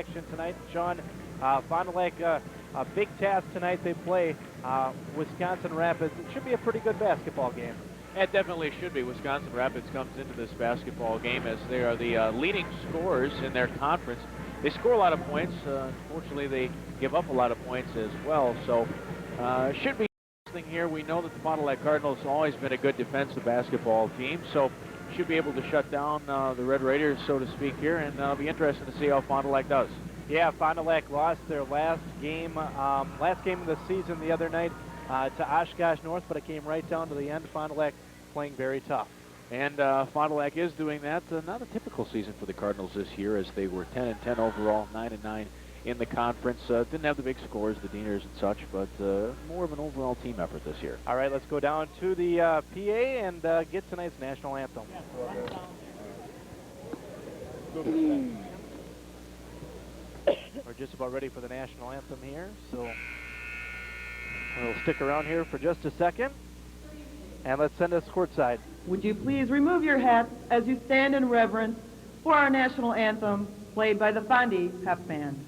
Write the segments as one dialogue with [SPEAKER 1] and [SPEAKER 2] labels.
[SPEAKER 1] action tonight. Sean, Fond du Lac, a big task tonight. They play Wisconsin Rapids. It should be a pretty good basketball game.
[SPEAKER 2] It definitely should be. Wisconsin Rapids comes into this basketball game as they are the leading scorers in their conference. They score a lot of points. Unfortunately, they give up a lot of points as well. So should be something here. We know that the Fond du Lac Cardinals have always been a good defensive basketball team. So should be able to shut down the Red Raiders, so to speak, here. And it'll be interesting to see how Fond du Lac does.
[SPEAKER 1] Yeah, Fond du Lac lost their last game of the season the other night to Oshkosh North, but it came right down to the end. Fond du Lac playing very tough.
[SPEAKER 2] And Fond du Lac is doing that. Not a typical season for the Cardinals this year, as they were 10-10 overall, 9-9 in the conference. Didn't have the big scores, the Deaners and such, but more of an overall team effort this year.
[SPEAKER 1] All right, let's go down to the PA and get tonight's national anthem. We're just about ready for the national anthem here, so we'll stick around here for just a second, and let's send us courtside.
[SPEAKER 3] Would you please remove your hats as you stand in reverence for our national anthem played by the Fondy Pep Band.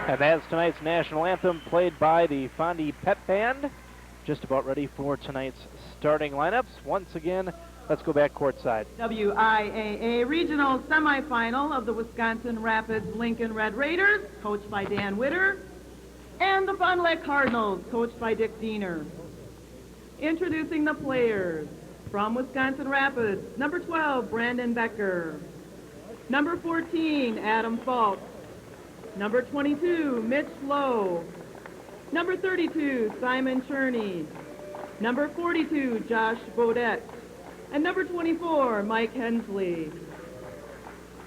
[SPEAKER 1] And that's tonight's national anthem played by the Fondy Pep Band. Just about ready for tonight's starting lineups. Once again, let's go back courtside.
[SPEAKER 3] WIAA Regional Semifinal of the Wisconsin Rapids Lincoln Red Raiders, coached by Dan Witter, and the Fond du Lac Cardinals, coached by Dick Diener. Introducing the players. From Wisconsin Rapids, number 12, Brandon Becker. Number 14, Adam Falk. Number 22, Mitch Lowe. Number 32, Simon Cherney. Number 42, Josh Bodette. And number 24, Mike Hensley.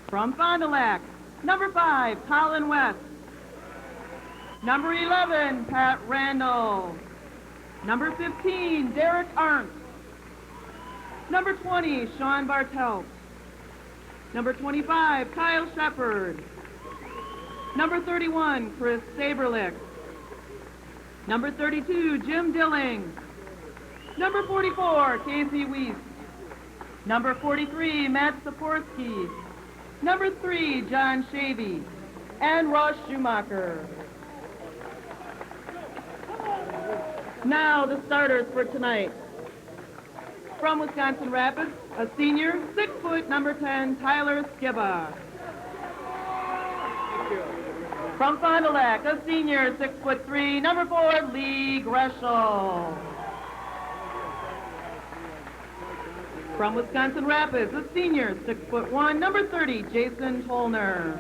[SPEAKER 3] From Fond du Lac, number 5, Colin West. Number 11, Pat Randall. Number 15, Derek Arndt. Number 20, Sean Bartelt. Number 25, Kyle Shepard. Number 31, Chris Saberlich. Number 32, Jim Dilling. Number 44, Casey Weiss. Number 43, Matt Saporsky. Number 3, John Shavey. And Ross Schumacher. Now the starters for tonight. From Wisconsin Rapids, a senior, 6 foot, number 10, Tyler Skiba. From Fond du Lac, a senior, 6'3", number 4, Lee Greschel. From Wisconsin Rapids, a senior, 6'1", number 30, Jason Tolner.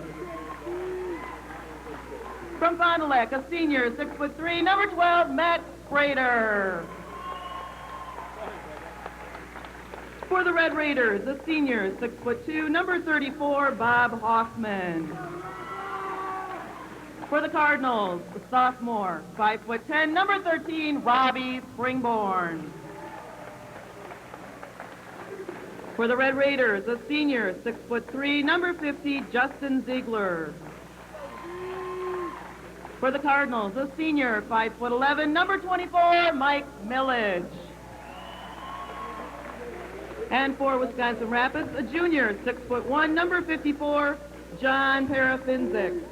[SPEAKER 3] From Fond du Lac, a senior, 6'3", number 12, Matt Schrader. For the Red Raiders, a senior, 6'2", number 34, Bob Hoffman. For the Cardinals, the sophomore, 5'10", number 13, Robbie Springborn. For the Red Raiders, a senior, 6'3", number 50, Justin Ziegler. For the Cardinals, a senior, 5'11", number 24, Mike Millage. And for Wisconsin Rapids, a junior, 6'1", number 54, John Parafinzik.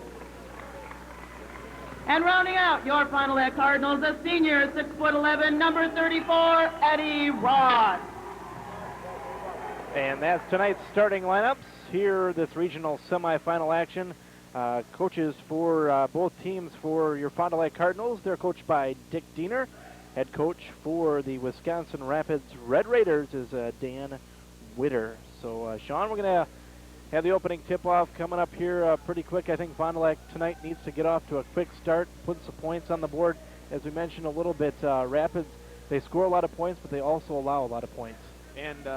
[SPEAKER 3] And rounding out your Fond du Lac Cardinals, a senior, 6'11", number 34, Eddie Ross.
[SPEAKER 1] And that's tonight's starting lineups here, this regional semifinal action. Coaches for both teams for your Fond du Lac Cardinals, they're coached by Dick Diener. Head coach for the Wisconsin Rapids Red Raiders is Dan Witter. So, Sean, we're going to have the opening tip-off coming up here pretty quick. I think Fond du Lac tonight needs to get off to a quick start, put some points on the board. As we mentioned a little bit, Rapids, they score a lot of points, but they also allow a lot of points.
[SPEAKER 2] And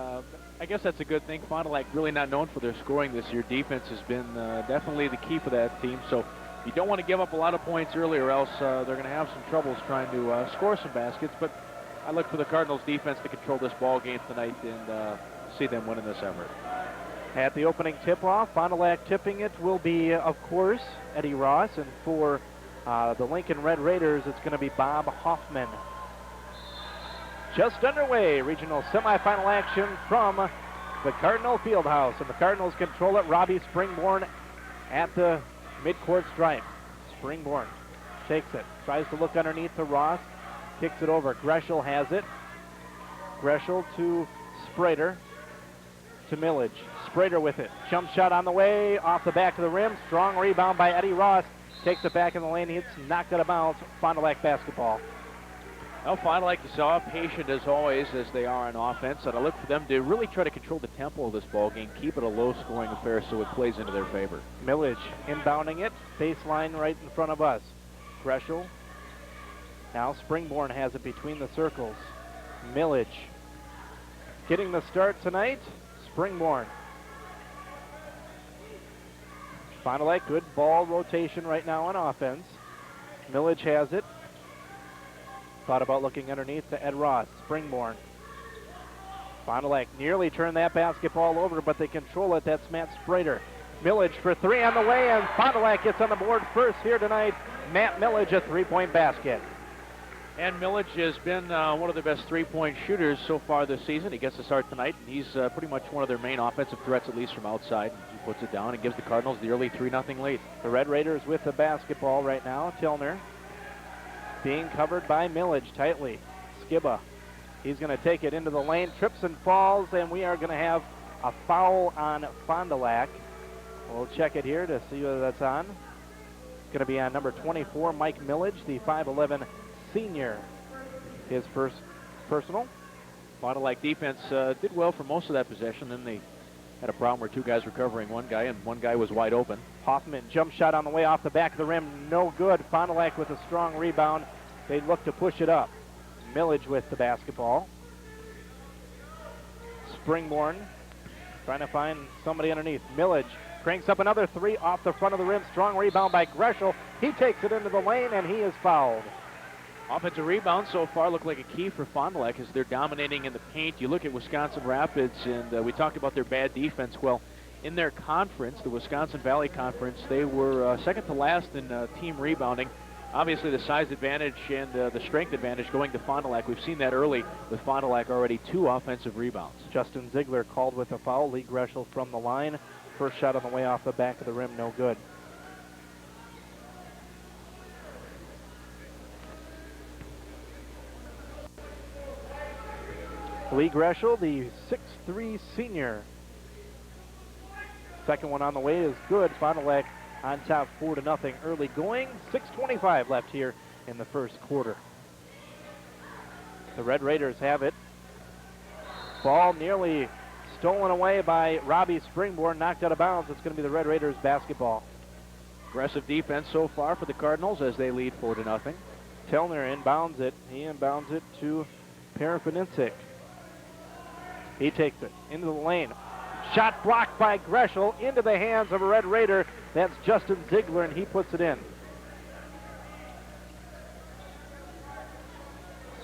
[SPEAKER 2] I guess that's a good thing. Fond du Lac really not known for their scoring this year. Defense has been definitely the key for that team. So you don't want to give up a lot of points early, or else they're going to have some troubles trying to score some baskets. But I look for the Cardinals' defense to control this ball game tonight and see them winning this effort.
[SPEAKER 1] At the opening tip-off, Fond du Lac tipping it will be, of course, Eddie Ross. And for the Lincoln Red Raiders, it's going to be Bob Hoffman. Just underway, regional semifinal action from the Cardinal Fieldhouse. And the Cardinals control it. Robbie Springborn at the midcourt stripe. Springborn takes it, tries to look underneath to Ross, kicks it over. Greshel has it. Greshel to Sprader, to Millage. Sprader with it. Jump shot on the way, off the back of the rim. Strong rebound by Eddie Ross. Takes it back in the lane. It's knocked out of bounds. Fond du Lac basketball.
[SPEAKER 2] Well, Fond du Lac, you saw, patient as always as they are on offense, and I look for them to really try to control the tempo of this ball game, keep it a low-scoring affair so it plays into their favor.
[SPEAKER 1] Millage inbounding it, baseline right in front of us. Greshel. Now Springborn has it between the circles. Millage getting the start tonight. Springborn. Fond du Lac, good ball rotation right now on offense. Millage has it. Thought about looking underneath to Ed Ross. Springborn. Fond du Lac nearly turned that basketball over, but they control it. That's Matt Sprader. Millage for three on the way, and Fond du Lac gets on the board first here tonight. Matt Millage, a three-point basket.
[SPEAKER 2] And Millage has been one of the best three-point shooters so far this season. He gets the start tonight, and he's pretty much one of their main offensive threats, at least from outside. He puts it down and gives the Cardinals the early 3-0 lead.
[SPEAKER 1] The Red Raiders with the basketball right now. Tilner being covered by Millage tightly. Skiba, he's going to take it into the lane, trips and falls, and we are going to have a foul on Fond du Lac. We'll check it here to see whether that's on. It's going to be on number 24, Mike Millage, the 5'11" senior. His first personal.
[SPEAKER 2] Fond du Lac defense did well for most of that possession. Then they had a problem where two guys were covering one guy, and one guy was wide open.
[SPEAKER 1] Hoffman, jump shot on the way off the back of the rim. No good. Fond du Lac with a strong rebound. They look to push it up. Millage with the basketball. Springborn trying to find somebody underneath. Millage cranks up another three off the front of the rim. Strong rebound by Greshel. He takes it into the lane, and he is fouled.
[SPEAKER 2] Offensive rebounds so far look like a key for Fond du Lac as they're dominating in the paint. You look at Wisconsin Rapids, and we talked about their bad defense. Well, in their conference, the Wisconsin Valley Conference, they were second to last in team rebounding. Obviously, the size advantage and the strength advantage going to Fond du Lac. We've seen that early with Fond du Lac already 2 offensive rebounds.
[SPEAKER 1] Justin Ziegler called with a foul. Lee Greshel from the line. First shot on the way off the back of the rim, no good. Lee Greshel, the 6'3" senior. Second one on the way is good. Fond du Lac on top 4-0 early going. 6:25 left here in the first quarter. The Red Raiders have it. Ball nearly stolen away by Robbie Springborn, knocked out of bounds. It's going to be the Red Raiders basketball.
[SPEAKER 2] Aggressive defense so far for the Cardinals as they lead 4-0.
[SPEAKER 1] Tilner inbounds it. He inbounds it to Parafinicek. He takes it into the lane. Shot blocked by Greshel into the hands of a Red Raider. That's Justin Ziegler, and he puts it in.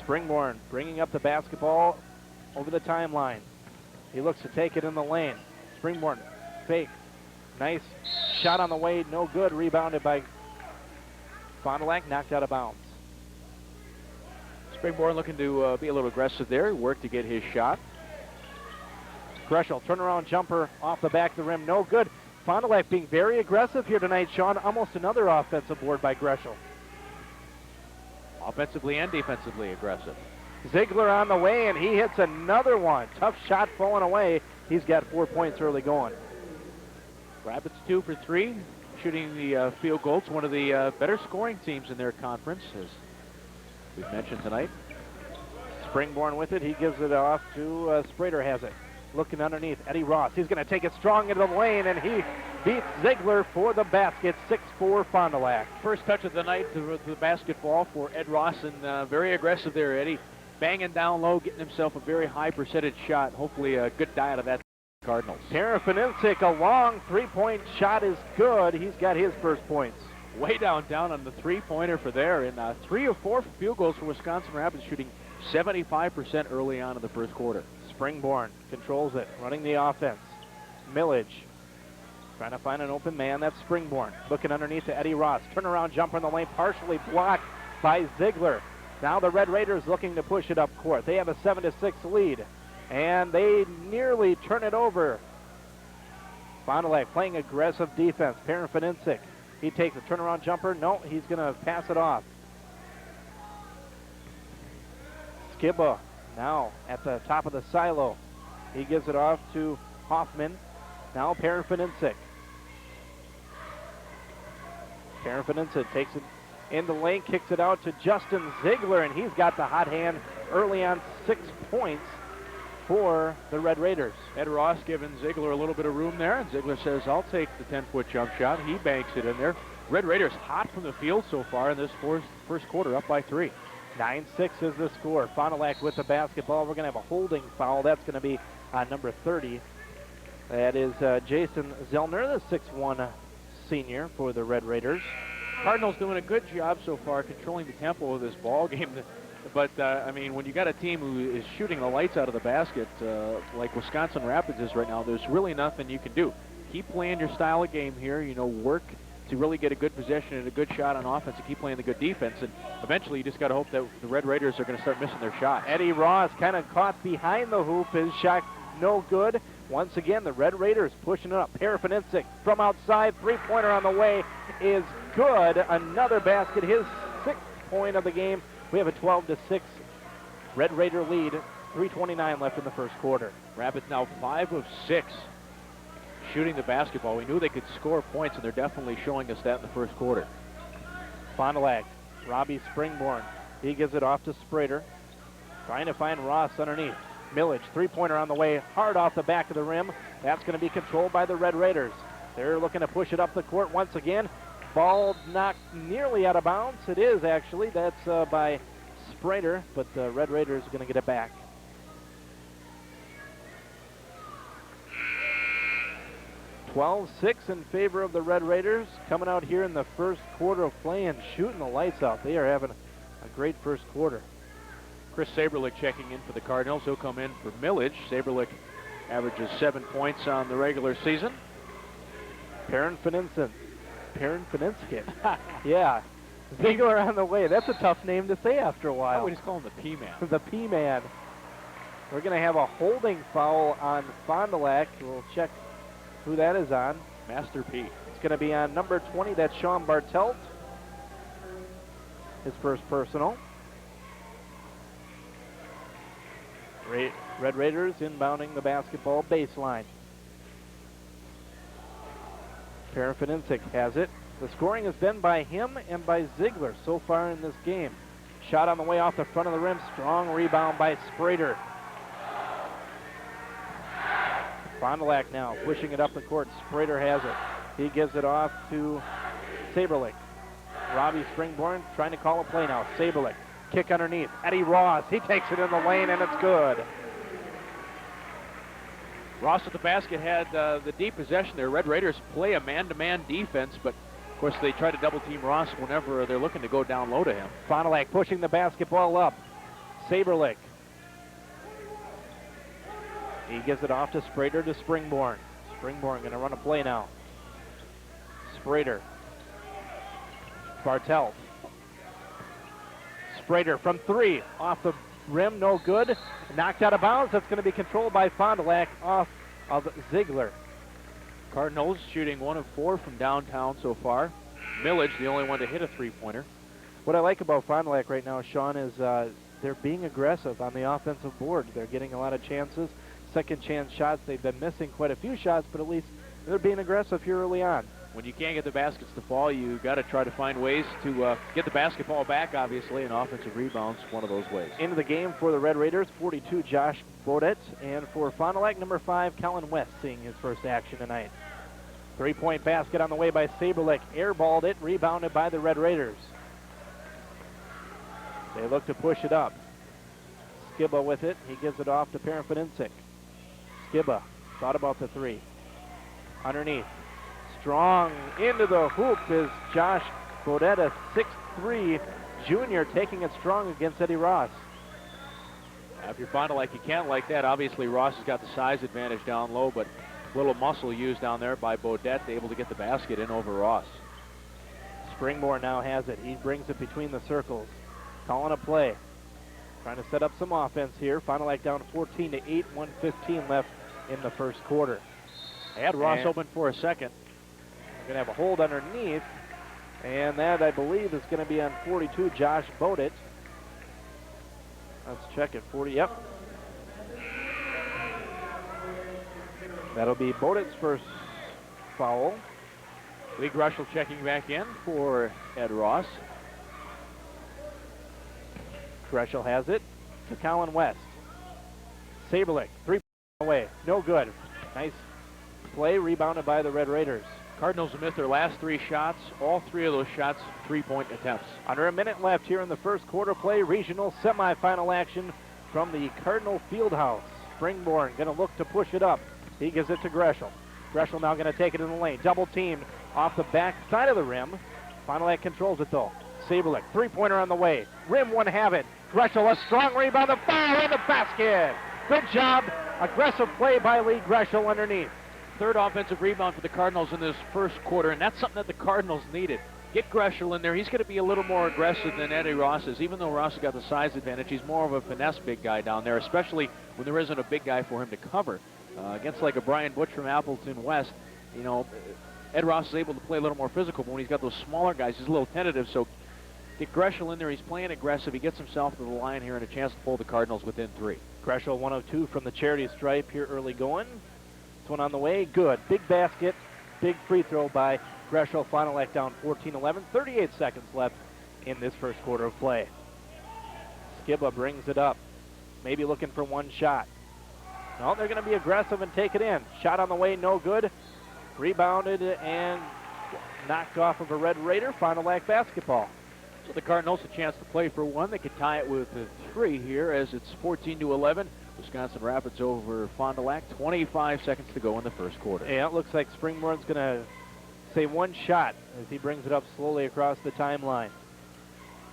[SPEAKER 1] Springborn bringing up the basketball over the timeline. He looks to take it in the lane. Springborn fake. Nice shot on the way, no good. Rebounded by Fond du Lac, knocked out of bounds.
[SPEAKER 2] Springborn looking to be a little aggressive there. Work to get his shot.
[SPEAKER 1] Greshel, turnaround jumper off the back of the rim, no good. Fond du Lac being very aggressive here tonight, Sean. Almost another offensive board by Greshel.
[SPEAKER 2] Offensively and defensively aggressive.
[SPEAKER 1] Ziegler on the way, and he hits another one. Tough shot falling away He's got 4 points early going.
[SPEAKER 2] Rapids 2 for 3, shooting the field goals. One of the better scoring teams in their conference, as we've mentioned tonight.
[SPEAKER 1] Springborn with it. He gives it off to Sprader has it. Looking underneath, Eddie Ross. He's going to take it strong into the lane, and he beats Ziegler for the basket, 6-4 Fond du Lac.
[SPEAKER 2] First touch of the night to the basketball for Ed Ross, and very aggressive there, Eddie. Banging down low, getting himself a very high percentage shot. Hopefully a good die out of that Cardinals.
[SPEAKER 1] Parafininsic, a long three-point shot is good. He's got his first points.
[SPEAKER 2] Way down on the three-pointer for there, and 3 of 4 field goals for Wisconsin Rapids, shooting 75% early on in the first quarter.
[SPEAKER 1] Springborn controls it, running the offense. Millage trying to find an open man. That's Springborn. Looking underneath to Eddie Ross. Turnaround jumper in the lane, partially blocked by Ziegler. Now the Red Raiders looking to push it up court. They have a 7-6 lead, and they nearly turn it over. Fond du Lac playing aggressive defense. Parafininsic. He takes a turnaround jumper. No, he's going to pass it off. Skibba now at the top of the silo. He gives it off to Hoffman. Now Parafininsic. Parafininsic takes it in the lane, kicks it out to Justin Ziegler, and he's got the hot hand early on, 6 points for the Red Raiders.
[SPEAKER 2] Ed Ross giving Ziegler a little bit of room there, and Ziegler says, I'll take the 10-foot jump shot. He banks it in there. Red Raiders hot from the field so far in this first quarter, up by 3.
[SPEAKER 1] 9-6 is the score. Fond du Lac with the basketball. We're going to have a holding foul. That's going to be on number 30. That is Jason Zellner, the 6'1 senior for the Red Raiders.
[SPEAKER 2] Cardinals doing a good job so far controlling the tempo of this ball game. But, I mean, when you got a team who is shooting the lights out of the basket like Wisconsin Rapids is right now, there's really nothing you can do. Keep playing your style of game here, work to really get a good possession and a good shot on offense and keep playing the good defense. And eventually you just got to hope that the Red Raiders are going to start missing their shots.
[SPEAKER 1] Eddie Ross kind of caught behind the hoop. His shot no good. Once again, the Red Raiders pushing it up. Parafininsic from outside. Three-pointer on the way is good. Another basket. His 6th point of the game. We have a 12-6 Red Raider lead. 3:29 left in the first quarter.
[SPEAKER 2] Rapids now 5 of 6 shooting the basketball. We knew they could score points, and they're definitely showing us that in the first quarter.
[SPEAKER 1] Fond du Lac, Robbie Springborn. He gives it off to Sprader. Trying to find Ross underneath. Millage, three-pointer on the way, hard off the back of the rim. That's going to be controlled by the Red Raiders. They're looking to push it up the court once again. Ball knocked nearly out of bounds. It is, actually. That's by Sprader, but the Red Raiders are going to get it back. (12-6) in favor of the Red Raiders. Coming out here in the first quarter of play and shooting the lights out. They are having a great first quarter.
[SPEAKER 2] Chris Saberlich checking in for the Cardinals. He'll come in for Millage. Saberlich averages 7 points on the regular season.
[SPEAKER 1] Parafininsic. Yeah. Ziegler on the way. That's a tough name to say after a while.
[SPEAKER 2] Oh, we just call him the P-Man.
[SPEAKER 1] The P-Man. We're going to have a holding foul on Fond du Lac. We'll check who that is on.
[SPEAKER 2] Master P.
[SPEAKER 1] It's going to be on number 20. That's Sean Bartelt. His first personal. Red Raiders inbounding the basketball baseline. Parafininsic has it. The scoring has been by him and by Ziegler so far in this game. Shot on the way off the front of the rim. Strong rebound by Sprader. Fond du Lac now pushing it up the court. Sprader has it. He gives it off to Saberlich. Robbie Springborn trying to call a play now. Saberlich. Kick underneath. Eddie Ross. He takes it in the lane, and it's good.
[SPEAKER 2] Ross at the basket had the deep possession there. Red Raiders play a man-to-man defense, but of course they try to double-team Ross whenever they're looking to go down low to him.
[SPEAKER 1] Fond du Lac pushing the basketball up. Saberlich. He gives it off to Sprader to Springborn. Springborn going to run a play now. Sprader. Bartelt. Sprader from 3. Off the rim, no good. Knocked out of bounds. That's going to be controlled by Fond du Lac off of Ziegler.
[SPEAKER 2] Cardinals shooting 1 of 4 from downtown so far. Millage, the only one to hit a three-pointer.
[SPEAKER 1] What I like about Fond du Lac right now, Sean, is they're being aggressive on the offensive board. They're getting a lot of chances. second chance shots. They've been missing quite a few shots, but at least they're being aggressive here early on.
[SPEAKER 2] When you can't get the baskets to fall, you got to try to find ways to get the basketball back, obviously, and offensive rebounds one of those ways.
[SPEAKER 1] Into the game for the Red Raiders, 42, Josh Baudet, and for Fond du Lac, number 5, Colin West, seeing his first action tonight. Three-point basket on the way by Saberlick, airballed it, rebounded by the Red Raiders. They look to push it up. Skiba with it, he gives it off to Parafininsic. Skiba thought about the three. Underneath. Strong into the hoop is Josh Baudet, a 6'3" junior, taking it strong against Eddie Ross.
[SPEAKER 2] If you're Fond du Lac, you can't like that. Obviously, Ross has got the size advantage down low, but a little muscle used down there by Baudet, able to get the basket in over Ross.
[SPEAKER 1] Springborn now has it. He brings it between the circles. Calling a play. Trying to set up some offense here. Fond du Lac down 14-8, 1:15 left in the first quarter.
[SPEAKER 2] They had Ross open for a second.
[SPEAKER 1] Going to have a hold underneath, and that, I believe, is going to be on 42, Josh Baudet. Let's check it. 40, yep. That'll be Baudet's first foul.
[SPEAKER 2] Lee Grushel checking back in for Ed Ross.
[SPEAKER 1] Grushel has it to Colin West. Saberlick, 3 away. No good. Nice play, rebounded by the Red Raiders.
[SPEAKER 2] Cardinals have missed their last 3 shots. All 3 of those shots, 3-point attempts.
[SPEAKER 1] Under a minute left here in the first quarter play. Regional semifinal action from the Cardinal Fieldhouse. Springborn going to look to push it up. He gives it to Grushel. Grushel now going to take it in the lane. Double teamed off the back side of the rim. Fond du Lac controls it though. Saberlick, 3-pointer on the way. Rim won't have it. Grushel, a strong rebound. The foul in the basket. Good job. Aggressive play by Lee Grushel underneath.
[SPEAKER 2] Third offensive rebound for the Cardinals in this first quarter, and that's something that the Cardinals needed. Get Grushel in there. He's going to be a little more aggressive than Eddie Ross is. Even though Ross has got the size advantage, he's more of a finesse big guy down there, especially when there isn't a big guy for him to cover. Against like a Brian Butch from Appleton West, you know, Ed Ross is able to play a little more physical, but when he's got those smaller guys, he's a little tentative. So get Grushel in there. He's playing aggressive. He gets himself to the line here and a chance to pull the Cardinals within 3.
[SPEAKER 1] Grushel 1 of 2 from the charity stripe here early going. One on the way, good. Big basket, big free throw by Grushel. Fond du Lac down 14-11, 38 seconds left in this first quarter of play. Skiba brings it up, maybe looking for one shot. No, they're going to be aggressive and take it in. Shot on the way, no good. Rebounded and knocked off of a Red Raider. Fond du Lac basketball.
[SPEAKER 2] So the Cardinals a chance to play for 1. They could tie it with 3 here as it's 14-11. Wisconsin Rapids over Fond du Lac. 25 seconds to go in the first quarter.
[SPEAKER 1] Yeah, it looks like Springborn's going to say one shot as he brings it up slowly across the timeline.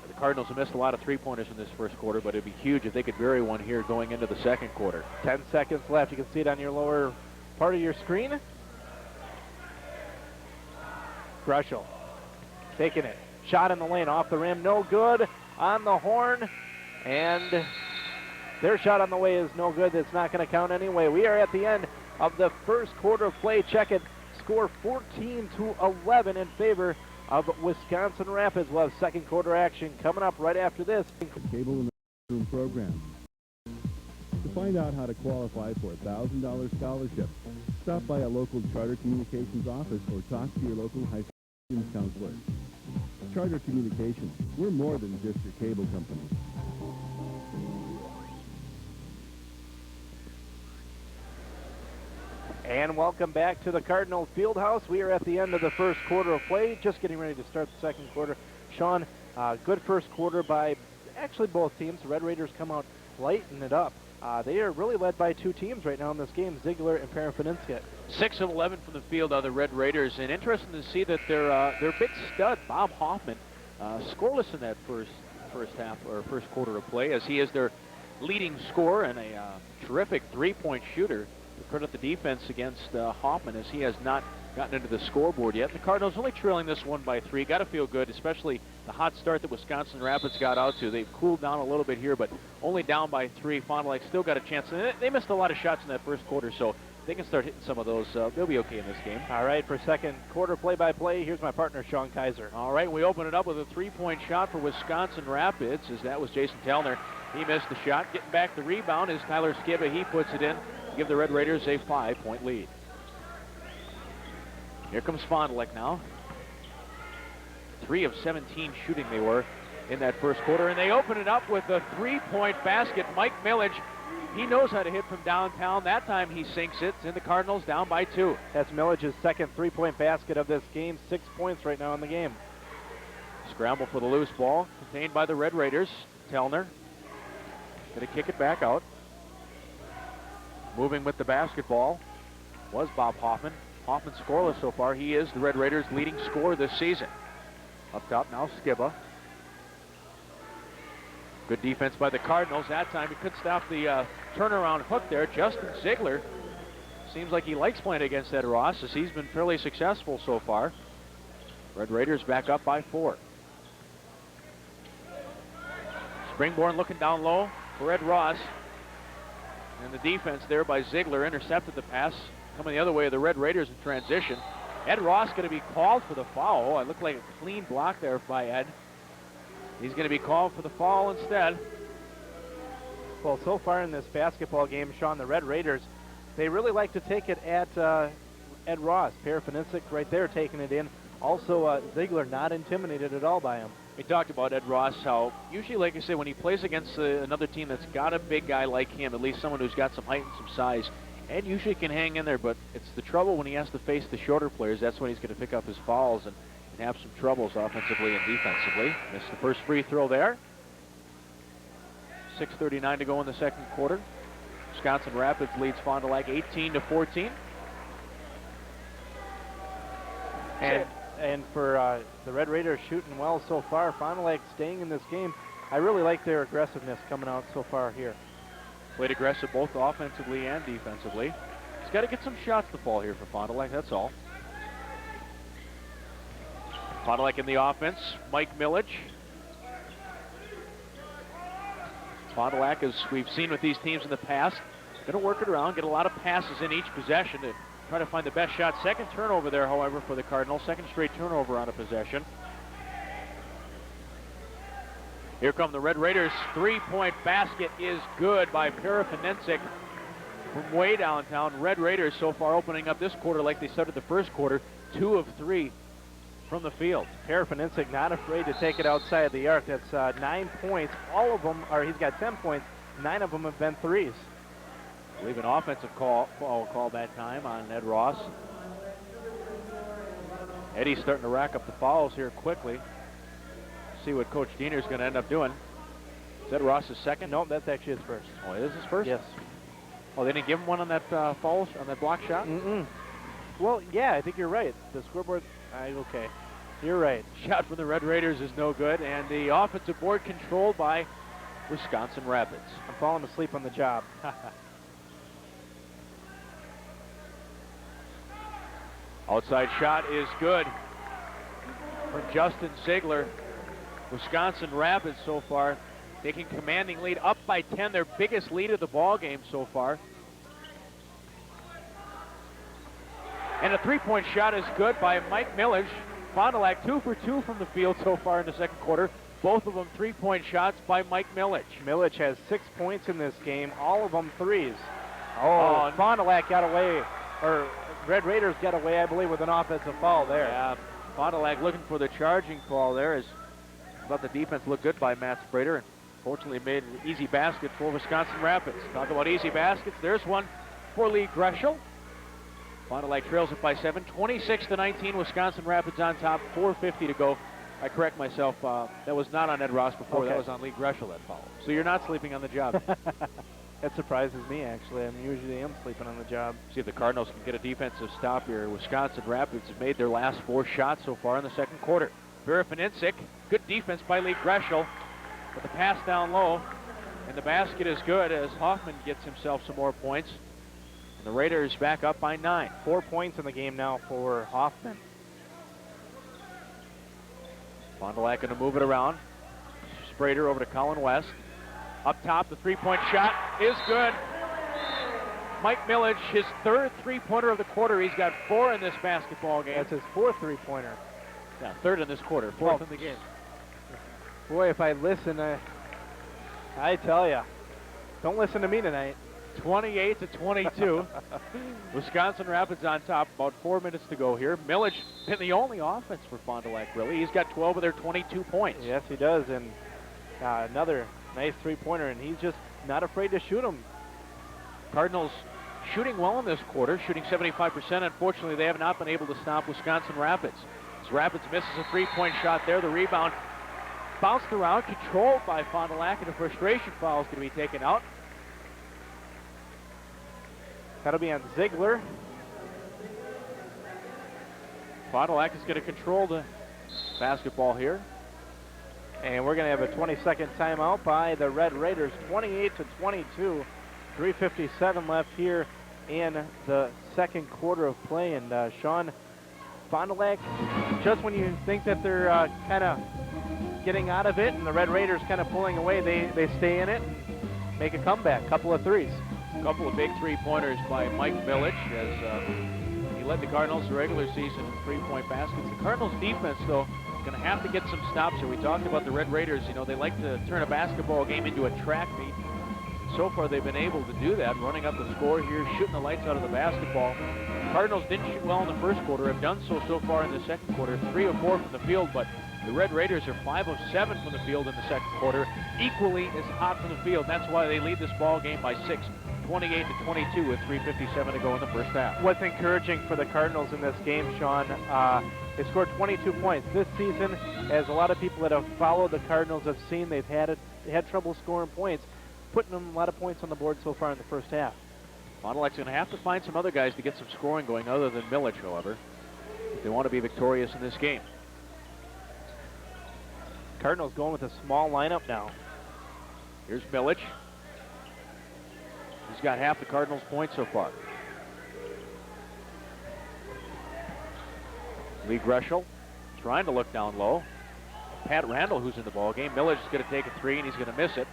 [SPEAKER 2] The Cardinals have missed a lot of 3-pointers in this first quarter, but it'd be huge if they could vary one here going into the second quarter.
[SPEAKER 1] 10 seconds left. You can see it on your lower part of your screen. Grushel taking it. Shot in the lane, off the rim, no good. On the horn, and their shot on the way is no good. That's not going to count anyway. We are at the end of the first quarter of play. Check it. Score 14-11 in favor of Wisconsin Rapids. We'll have second quarter action coming up right after this.
[SPEAKER 4] Cable in the room program. To find out how to qualify for a $1,000 scholarship, stop by a local Charter Communications office or talk to your local high school counselor. Charter Communications, we're more than just your cable company.
[SPEAKER 1] And welcome back to the Cardinal Fieldhouse. We are at the end of the first quarter of play, just getting ready to start the second quarter. Sean, good first quarter by actually both teams. The Red Raiders come out lighting it up. They are really led by 2 teams right now in this game, Ziegler and Parafininsic.
[SPEAKER 2] 6 of 11 from the field are the Red Raiders, and interesting to see that their big stud, Bob Hoffman, scoreless in that first half or first quarter of play, as he is their leading scorer and a terrific 3-point shooter. Credit the defense against Hoffman, as he has not gotten into the scoreboard yet. The Cardinals only trailing this one by 3. Got to feel good, especially the hot start that Wisconsin Rapids got out to. They've cooled down a little bit here, but only down by 3. Fond du Lac still got a chance. And they missed a lot of shots in that first quarter, so they can start hitting some of those. They'll be okay in this game.
[SPEAKER 1] All right, for second quarter play-by-play, here's my partner, Sean Kaiser.
[SPEAKER 2] All right, we open it up with a 3-point shot for Wisconsin Rapids, as that was Jason Tellner. He missed the shot. Getting back the rebound is Tyler Skiba. He puts it in. give the Red Raiders a 5-point lead. Here comes Fond du Lac now. 3 of 17 shooting they were in that first quarter, and they open it up with a 3-point basket. Mike Millage, he knows how to hit from downtown. That time he sinks it, and the Cardinals down by 2.
[SPEAKER 1] That's Millage's second 3-point basket of this game. 6 points right now in the game.
[SPEAKER 2] Scramble for the loose ball, contained by the Red Raiders. Tellner going to kick it back out. Moving with the basketball was Bob Hoffman. Hoffman scoreless so far. He is the Red Raiders' leading scorer this season. Up top now, Skiba. Good defense by the Cardinals. That time he couldn't stop the turnaround hook there. Justin Ziegler seems like he likes playing against Ed Ross, as he's been fairly successful so far. Red Raiders back up by 4. Springborn looking down low for Ed Ross. And the defense there by Ziegler intercepted the pass. Coming the other way of the Red Raiders in transition. Ed Ross going to be called for the foul. It looked like a clean block there by Ed. He's going to be called for the foul instead.
[SPEAKER 1] Well, so far in this basketball game, Sean, the Red Raiders, they really like to take it at Ed Ross. Parafinicek right there taking it in. Also, Ziegler not intimidated at all by him.
[SPEAKER 2] We talked about Ed Ross, how usually, like I said, when he plays against another team that's got a big guy like him, at least someone who's got some height and some size, Ed usually can hang in there, but it's the trouble when he has to face the shorter players. That's when he's going to pick up his fouls and have some troubles offensively and defensively. Missed the first free throw there. 6:39 to go in the second quarter. Wisconsin Rapids leads Fond du Lac 18-14.
[SPEAKER 1] And for the Red Raiders shooting well so far, Fond du Lac staying in this game. I really like their aggressiveness coming out so far here.
[SPEAKER 2] Played aggressive both offensively and defensively. He's got to get some shots to fall here for Fond du Lac, that's all. Fond du Lac in the offense, Mike Millage. Fond du Lac, as we've seen with these teams in the past, going to work it around, get a lot of passes in each possession to try to find the best shot. Second turnover there, however, for the Cardinals. Second straight turnover on a possession. Here come the Red Raiders. 3-point basket is good by Parafinicek from way downtown. Red Raiders so far opening up this quarter like they started the first quarter. 2 of 3 from the field.
[SPEAKER 1] Parafinicek not afraid to take it outside the arc. That's 9 points. All of them, or he's got 10 points. 9 of them have been threes.
[SPEAKER 2] I believe an offensive foul call that time on Ed Ross. Eddie's starting to rack up the fouls here quickly. See what Coach Diener's going to end up doing. Is that Ross's second?
[SPEAKER 1] No, that's actually his first.
[SPEAKER 2] Oh, it is his first?
[SPEAKER 1] Yes.
[SPEAKER 2] Oh, they didn't give him one on that foul, on that block shot?
[SPEAKER 1] Well, yeah, I think you're right. The scoreboard, okay. You're right.
[SPEAKER 2] Shot from the Red Raiders is no good, and the offensive board controlled by Wisconsin Rapids.
[SPEAKER 1] I'm falling asleep on the job.
[SPEAKER 2] Outside shot is good from Justin Ziegler. Wisconsin Rapids so far taking commanding lead, up by 10, their biggest lead of the ball game so far. And a 3-point shot is good by Mike Millage. Fond du Lac 2 for 2 from the field so far in the second quarter. Both of them 3-point shots by Mike Millage.
[SPEAKER 1] Millage has 6 points in this game, all of them threes.
[SPEAKER 2] Oh,
[SPEAKER 1] Fond du Lac got away, or Red Raiders got away, I believe, with an offensive foul there.
[SPEAKER 2] Yeah, Fond du Lac looking for the charging call there. As thought the defense looked good by Matt Sprader, and fortunately made an easy basket for Wisconsin Rapids. Talk about easy baskets. There's one for Lee Greshel. Fond du Lac trails it by 7, 26-19. Wisconsin Rapids on top, 4:50 to go. I correct myself. That was not on Ed Ross before.
[SPEAKER 1] Okay.
[SPEAKER 2] That was on Lee Greshel, that foul. So you're not sleeping on the job.
[SPEAKER 1] That surprises me, actually. I usually am sleeping on the job.
[SPEAKER 2] See if the Cardinals can get a defensive stop here. Wisconsin Rapids have made their last 4 shots so far in the second quarter. Parafinicek, good defense by Lee Greshel, but the pass down low, and the basket is good as Hoffman gets himself some more points. And the Raiders back up by 9.
[SPEAKER 1] 4 points in the game now for Hoffman.
[SPEAKER 2] Fond du Lac going to move it around. Sprader over to Colin West. Up top, the 3-point shot is good. Mike Millage, his 3rd 3-pointer of the quarter. He's got 4 in this basketball game.
[SPEAKER 1] That's his 4th 3-pointer.
[SPEAKER 2] Yeah, 3rd in this quarter, 4th in the game.
[SPEAKER 1] Boy, if I listen, I tell ya, don't listen to me tonight.
[SPEAKER 2] 28 to 22. Wisconsin Rapids on top. About 4 minutes to go here. Milledge been the only offense for Fond du Lac, really. He's got 12 of their 22 points.
[SPEAKER 1] Yes, he does, and another nice three-pointer, and he's just not afraid to shoot them.
[SPEAKER 2] Cardinals shooting well in this quarter, shooting 75%. Unfortunately, they have not been able to stop Wisconsin Rapids. As Rapids misses a three-point shot there, the rebound bounced around, controlled by Fond du Lac, and a frustration foul is going to be taken out.
[SPEAKER 1] That'll be on Ziegler.
[SPEAKER 2] Fond du Lac is going to control the basketball here.
[SPEAKER 1] And we're going to have a 20-second timeout by the Red Raiders, 28 to 22. 3:57 left here in the second quarter of play. And Sean, Fond du Lac, just when you think that they're kind of getting out of it and the Red Raiders kind of pulling away, they stay in it and make a comeback. Couple of threes.
[SPEAKER 2] A couple of big three-pointers by Mike Milledge as he led the Cardinals the regular season in three-point baskets. The Cardinals defense, though, going to have to get some stops here. We talked about the Red Raiders. You know, they like to turn a basketball game into a track meet. So far, they've been able to do that, running up the score here, shooting the lights out of the basketball. Cardinals didn't shoot well in the first quarter, have done so far in the second quarter. 3 of 4 from the field, but the Red Raiders are 5 of 7 from the field in the second quarter, equally as hot from the field. That's why they lead this ball game by 6, 28 to 22 with 3:57 to go in the first half.
[SPEAKER 1] What's encouraging for the Cardinals in this game, Sean, they scored 22 points. This season, as a lot of people that have followed the Cardinals have seen, they had trouble scoring points, putting them a lot of points on the board so far in the first half.
[SPEAKER 2] Fond du Lac's going to have to find some other guys to get some scoring going other than Milledge, however, if they want to be victorious in this game.
[SPEAKER 1] Cardinals going with a small lineup now.
[SPEAKER 2] Here's Milledge. He's got half the Cardinals' points so far. Lee Greschel trying to look down low. Pat Randall, who's in the ball game. Milledge is going to take a three, and he's going to miss it.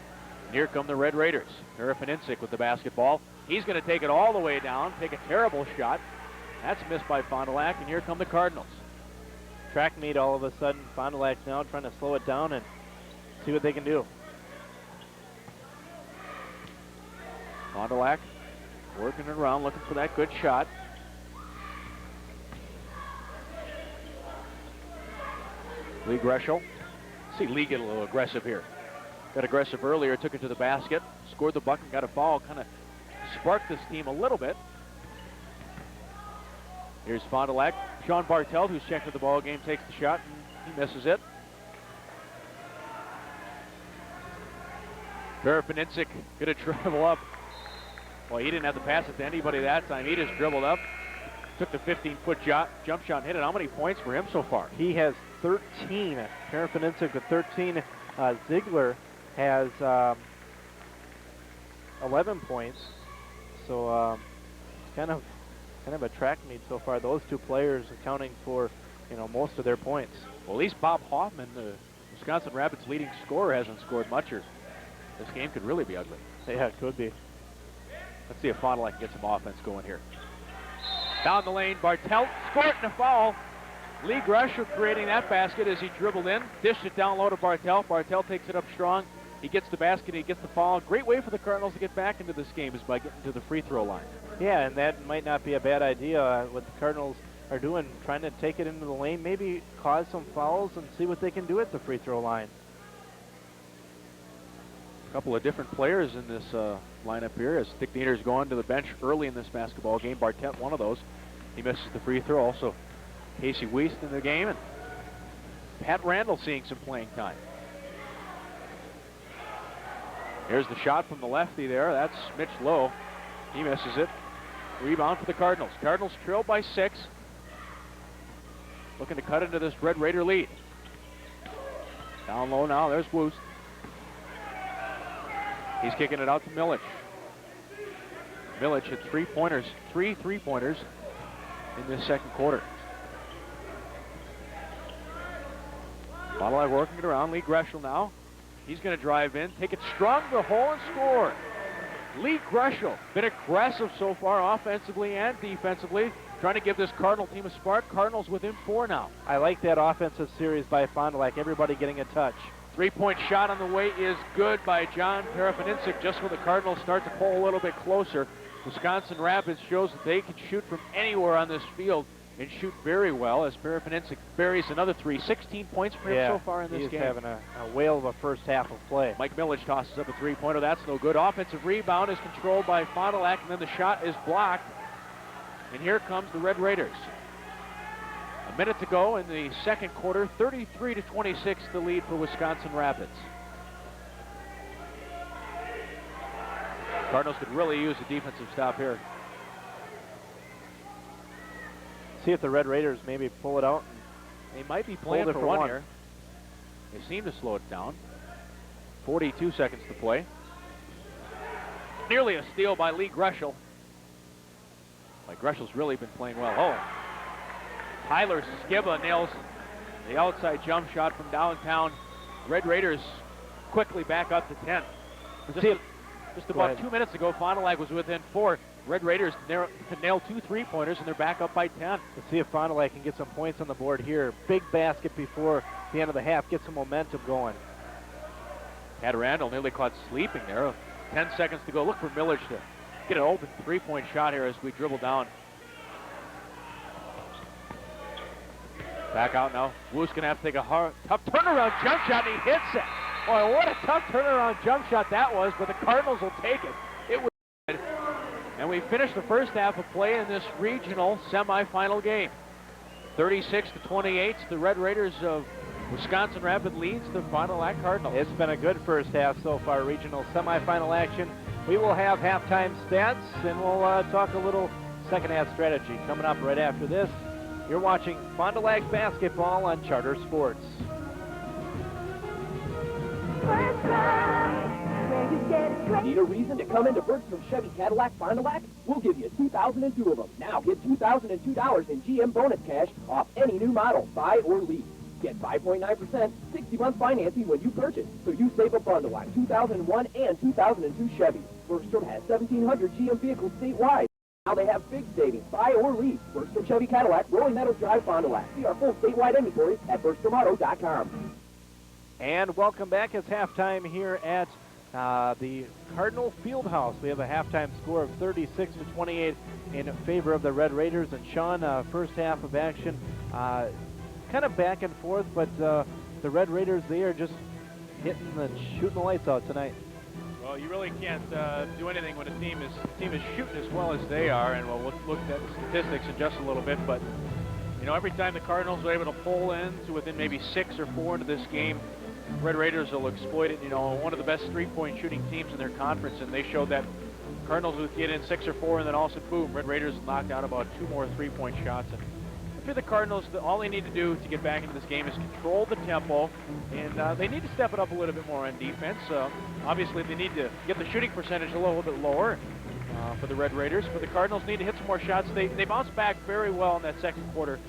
[SPEAKER 2] And here come the Red Raiders. Harapaninsic with the basketball. He's going to take it all the way down, take a terrible shot. That's missed by Fond du Lac, and here come the Cardinals.
[SPEAKER 1] Track meet all of a sudden. Fond du Lac now trying to slow it down and see what they can do.
[SPEAKER 2] Fond du Lac working it around, looking for that good shot. Lee Greschel. See Lee get a little aggressive here. Got aggressive earlier, took it to the basket, scored the bucket, got a foul, kind of sparked this team a little bit. Here's Fond du Lac. Sean Bartelt, who's checked for the ball game, takes the shot, and he misses it. Harapaninsic going to dribble up. Well, he didn't have to pass it to anybody that time. He just dribbled up, took the 15-foot jump shot and hit it. How many points for him so far?
[SPEAKER 1] He has 13. Harapaninsic with 13. Ziegler has 11 points. So kind of a track meet so far. Those two players accounting for, most of their points.
[SPEAKER 2] Well, at least Bob Hoffman, the Wisconsin Rapids leading scorer, hasn't scored much, or this game could really be ugly.
[SPEAKER 1] Yeah, it could be.
[SPEAKER 2] Let's see if Fond du Lac can get some offense going here. Down the lane, Bartelt scoring a foul. Lee Greschel creating that basket as he dribbled in, dished it down low to Bartelt. Bartelt takes it up strong. He gets the basket, he gets the foul. Great way for the Cardinals to get back into this game is by getting to the free throw line.
[SPEAKER 1] Yeah, and that might not be a bad idea. What the Cardinals are doing, trying to take it into the lane, maybe cause some fouls and see what they can do at the free throw line.
[SPEAKER 2] A couple of different players in this lineup here as Dick Diener's going to the bench early in this basketball game. Bartelt, one of those. He misses the free throw. Also, Casey Wiest in the game, and Pat Randall seeing some playing time. Here's the shot from the lefty there. That's Mitch Lowe. He misses it. Rebound for the Cardinals. Cardinals trail by 6. Looking to cut into this Red Raider lead. Down low now. There's Woost. He's kicking it out to Milledge. Milledge hit 3 three-pointers in this second quarter. Fond du Lac working it around. Lee Greschel now. He's going to drive in, take it strong to the hole and score. Lee Greschel, been aggressive so far offensively and defensively, trying to give this Cardinal team a spark. Cardinals within 4 now.
[SPEAKER 1] I like that offensive series by Fond du Lac, everybody getting a touch.
[SPEAKER 2] Three-point shot on the way is good by John Parafininsic just when the Cardinals start to pull a little bit closer. Wisconsin Rapids shows that they can shoot from anywhere on this field and shoot very well as Parafininsic buries another three. 16 points for him so far in this game.
[SPEAKER 1] He's having a whale of a first half of play.
[SPEAKER 2] Mike Millage tosses up a three-pointer. That's no good. Offensive rebound is controlled by Fond du Lac, and then the shot is blocked. And here comes the Red Raiders. A minute to go in the second quarter, 33-26 the lead for Wisconsin Rapids. Cardinals could really use a defensive stop here.
[SPEAKER 1] See if the Red Raiders maybe pull it out.
[SPEAKER 2] They might be playing for one here. They seem to slow it down. 42 seconds to play. Nearly a steal by Lee Greschel. Like Greshel's really been playing well. Oh, Tyler Skiba nails the outside jump shot from downtown. Red Raiders quickly back up to 10. Just about 2 minutes ago, Fond du Lac was within 4. Red Raiders nailed 2 3-pointers, and they're back up by 10.
[SPEAKER 1] Let's see if Fond du Lac can get some points on the board here. Big basket before the end of the half. Get some momentum going.
[SPEAKER 2] Pat Randall nearly caught sleeping there. 10 seconds to go. Look for Millage to get an open 3-point shot here as we dribble down. Back out now. Wu's going to have to take a tough turnaround jump shot, and he hits it. Boy, what a tough turnaround jump shot that was, but the Cardinals will take it. It was good. And we finished the first half of play in this regional semifinal game. 36-28, the Red Raiders of Wisconsin Rapids leads the Fond du Lac Cardinals.
[SPEAKER 1] It's been a good first half so far, regional semifinal action. We will have halftime stats, and we'll talk a little second half strategy coming up right after this. You're watching Fond du Lac basketball on Charter Sports.
[SPEAKER 5] Need a reason to come into Bergstrom Chevy Cadillac Fond du Lac? We'll give you 2,002 of them. Now get $2,002 in GM bonus cash off any new model, buy or lease. Get 5.9%, 60-month financing when you purchase, so you save a bundle on 2001 and 2002 Chevy. Bergstrom has 1,700 GM vehicles statewide. Now they have big savings, buy or lease. Bergstrom Chevy Cadillac, Rolling Meadows Drive, Fond du Lac. See our full statewide inventory at BergstromAuto.com.
[SPEAKER 1] And welcome back. It's halftime here at the Cardinal Fieldhouse. We have a halftime score of 36-28 in favor of the Red Raiders. And Sean, first half of action, kind of back and forth, but the Red Raiders, they are just shooting the lights out tonight.
[SPEAKER 2] Well, you really can't do anything when a team is shooting as well as they are, and we'll look at the statistics in just a little bit. But you know, every time the Cardinals are able to pull in to within maybe 6 or 4 into this game, Red Raiders will exploit it. You know, one of the best 3-point shooting teams in their conference, and they showed that Cardinals would get in 6 or 4, and then all of a sudden, boom, Red Raiders knocked out about 2 more 3-point shots. And for the Cardinals, all they need to do to get back into this game is control the tempo, and they need to step it up a little bit more on defense. Obviously, they need to get the shooting percentage a little bit lower for the Red Raiders, but the Cardinals need to hit some more shots. They bounced back very well in that second quarter,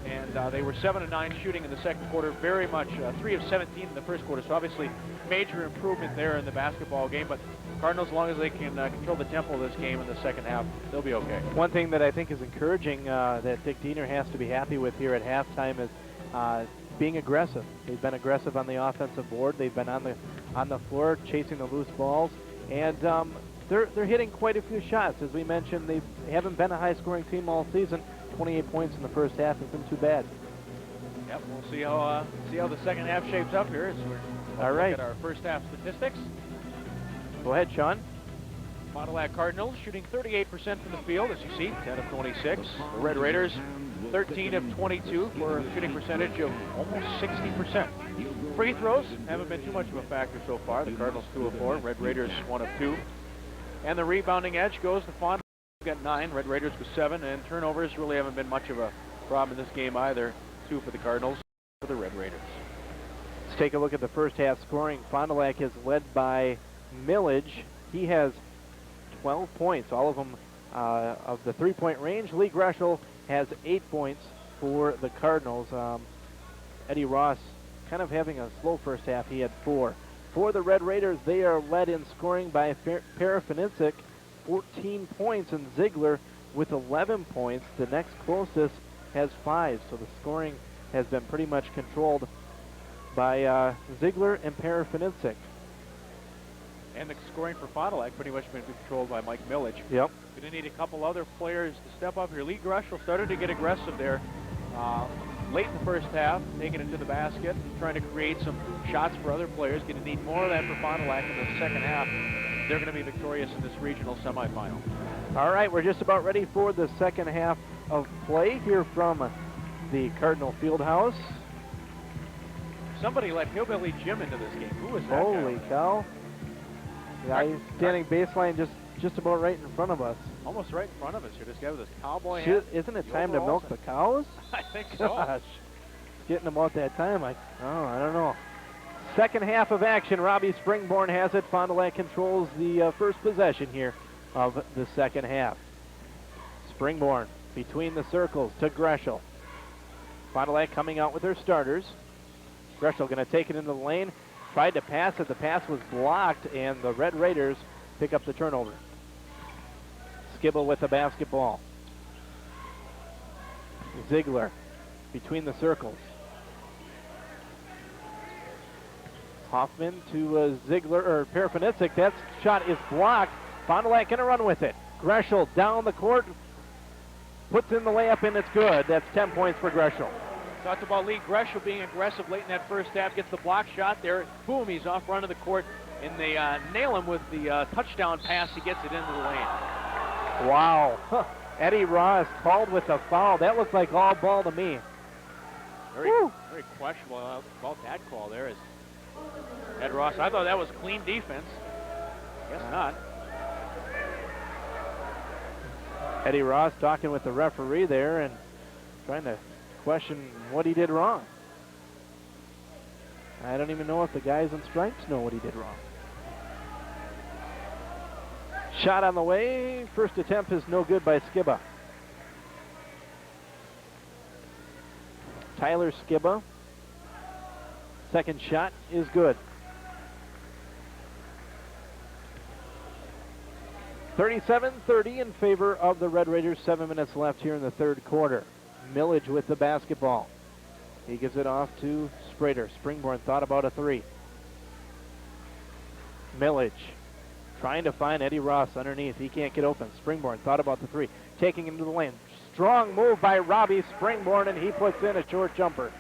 [SPEAKER 2] and they were 7 of 9 shooting in the second quarter, very much 3 of 17 in the first quarter. So obviously, major improvement there in the basketball game, but Cardinals, as long as they can control the tempo of this game in the second half, they'll be okay. One
[SPEAKER 1] thing that I think is encouraging that Dick Diener has to be happy with here at halftime is being aggressive. They've been aggressive on the offensive board. They've been on the floor chasing the loose balls, and they're hitting quite a few shots. As we mentioned, they haven't been a high-scoring team all season. 28 points in the first half isn't too bad.
[SPEAKER 2] Yep, we'll see how the second half shapes up here. As we're
[SPEAKER 1] all right.
[SPEAKER 2] Look at our first half statistics.
[SPEAKER 1] Go ahead, Sean.
[SPEAKER 2] Fond du Lac Cardinals shooting 38% from the field, as you see, 10 of 26. The Red Raiders, 13 of 22 for a shooting percentage of almost 60%. Free throws haven't been too much of a factor so far. The Cardinals 2 of 4, Red Raiders 1 of 2. And the rebounding edge goes to Fond du Lac, got 9, Red Raiders with 7, and turnovers really haven't been much of a problem in this game either. 2 for the Cardinals, for the Red Raiders.
[SPEAKER 1] Let's take a look at the first half scoring. Fond du Lac is led by Millage. He has 12 points, all of them of the 3-point range. Lee Greschel has 8 points for the Cardinals. Eddie Ross kind of having a slow first half. He had 4. For the Red Raiders, they are led in scoring by Parafininsic, 14 points, and Ziegler with 11 points. The next closest has 5, so the scoring has been pretty much controlled by Ziegler and Parafinicic.
[SPEAKER 2] And the scoring for Fond du Lac pretty much been controlled by Mike Millage.
[SPEAKER 1] Yep.
[SPEAKER 2] Going to need a couple other players to step up here. Lee Greshel started to get aggressive there late in the first half, taking it to the basket, trying to create some shots for other players. Going to need more of that for Fond du Lac in the second half. They're going to be victorious in this regional semifinal.
[SPEAKER 1] All right, we're just about ready for the second half of play here from the Cardinal Fieldhouse.
[SPEAKER 2] Somebody let Hillbilly Jim into this game. Who was that?
[SPEAKER 1] Holy cow. Yeah, he's standing baseline just about right in front of us.
[SPEAKER 2] Almost right in front of us here. This guy with his cowboy hat.
[SPEAKER 1] Isn't it time to milk the cows?
[SPEAKER 2] I think so.
[SPEAKER 1] Gosh. Getting about that time. I don't know. Second half of action. Robbie Springborn has it. Fond du Lac controls the first possession here of the second half. Springborn between the circles to Greshel. Fond du Lac coming out with their starters. Greshel going to take it into the lane. Tried to pass it. The pass was blocked, and the Red Raiders pick up the turnover. Skibble with the basketball. Ziegler between the circles. Hoffman to Ziegler, or Parafinicic. That shot is blocked. Fond du Lac going to run with it. Greshel down the court. Puts in the layup, and it's good. That's 10 points for Greshel.
[SPEAKER 2] Talked about Lee Greshel being aggressive late in that first half. Gets the block shot there. Boom, he's off run of the court. And they nail him with the touchdown pass. He gets it into the lane.
[SPEAKER 1] Wow. Eddie Ross called with a foul. That looked like all ball to me.
[SPEAKER 2] Very questionable about that call there. Is Ed Ross. I thought that was clean defense. Guess not.
[SPEAKER 1] Eddie Ross talking with the referee there and trying to question what he did wrong. I don't even know if the guys in stripes know what he did wrong. Shot on the way. First attempt is no good by Skiba. Tyler Skiba. Second shot is good. 37-30 in favor of the Red Raiders. 7 minutes left here in the third quarter. Millage with the basketball. He gives it off to Sprader. Springborn thought about a three. Millage trying to find Eddie Ross underneath. He can't get open. Springborn thought about the three. Taking into the lane. Strong move by Robbie Springborn, and he puts in a short jumper.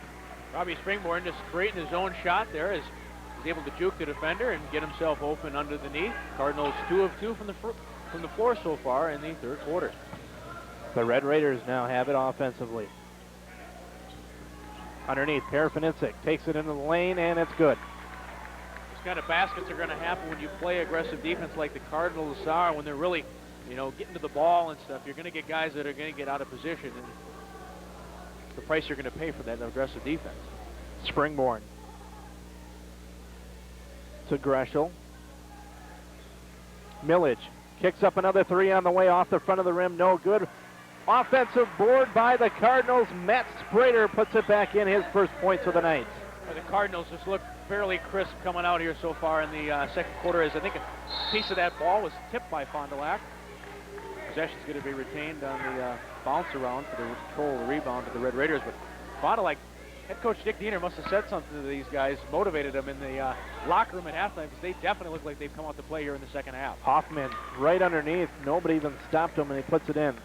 [SPEAKER 2] Robbie Springborn just straightened his own shot there as he's able to juke the defender and get himself open under the knee. Cardinals 2 of 2 from the floor so far in the third quarter.
[SPEAKER 1] The Red Raiders now have it offensively. Underneath, Parafinicic takes it into the lane, and it's good.
[SPEAKER 2] These kind of baskets are going to happen when you play aggressive defense like the Cardinals are, when they're really, getting to the ball and stuff. You're going to get guys that are going to get out of position, and the price you're going to pay for that aggressive defense.
[SPEAKER 1] Springborn to Greshel. Millage kicks up another three on the way off the front of the rim. No good. Offensive board by the Cardinals. Matt Sprader puts it back in, his first points of the night.
[SPEAKER 2] The Cardinals just look fairly crisp coming out here so far in the second quarter, as I think a piece of that ball was tipped by Fond du Lac. Possession's going to be retained on the bounce around for the control of the rebound to the Red Raiders. But Fond du Lac, head coach Dick Diener must have said something to these guys, motivated them in the locker room at halftime, because they definitely look like they've come out to play here in the second half.
[SPEAKER 1] Hoffman right underneath. Nobody even stopped him, and he puts it in.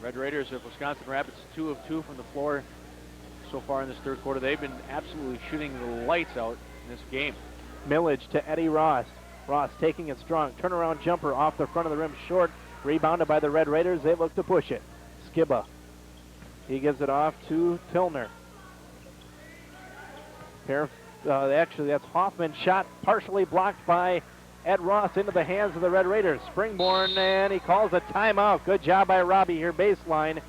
[SPEAKER 2] Red Raiders of Wisconsin Rapids 2 of 2 from the floor so far in this third quarter. They've been absolutely shooting the lights out in this game.
[SPEAKER 1] Millage to Eddie Ross. Ross taking it strong. Turnaround jumper off the front of the rim, short. Rebounded by the Red Raiders. They look to push it. Skiba. He gives it off to Tilner. Actually, that's Hoffman. Shot partially blocked by Ed Ross into the hands of the Red Raiders. Springborn, and he calls a timeout. Good job by Robbie here, baseline.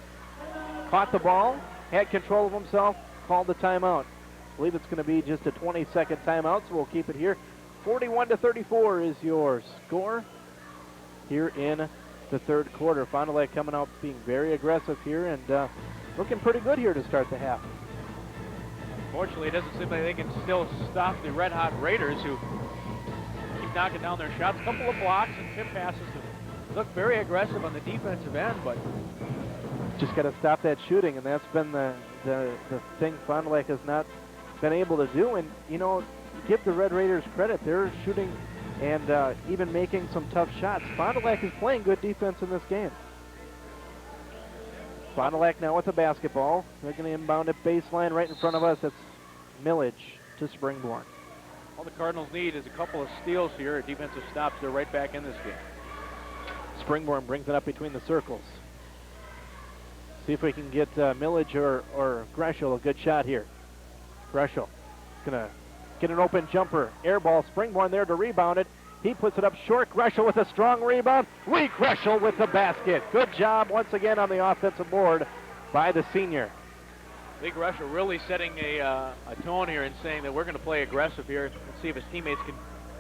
[SPEAKER 1] Caught the ball, had control of himself, called the timeout. I believe it's going to be just a 20-second timeout, so we'll keep it here. 41-34 is your score here in the third quarter. Fond du Lac coming out being very aggressive here and looking pretty good here to start the half.
[SPEAKER 2] Fortunately, it doesn't seem like they can still stop the red-hot Raiders, who keep knocking down their shots. A couple of blocks and tip passes that look very aggressive on the defensive end, but
[SPEAKER 1] Just got to stop that shooting, and that's been the thing Fond du Lac has not been able to do. And, you know, give the Red Raiders credit. They're shooting and even making some tough shots. Fond du Lac is playing good defense in this game. Fond du Lac now with the basketball. They're going to inbound at baseline right in front of us. That's Millage to Springborn.
[SPEAKER 2] All the Cardinals need is a couple of steals here, defensive stops. They're right back in this game.
[SPEAKER 1] Springborn brings it up between the circles. See if we can get Millage or Greshel a good shot here. Greshel going to get an open jumper. Air ball. Springborn there to rebound it. He puts it up short. Greshel with a strong rebound. Lee Greshel with the basket. Good job once again on the offensive board by the senior.
[SPEAKER 2] Lee Greshel really setting a tone here and saying that we're going to play aggressive here and see if his teammates can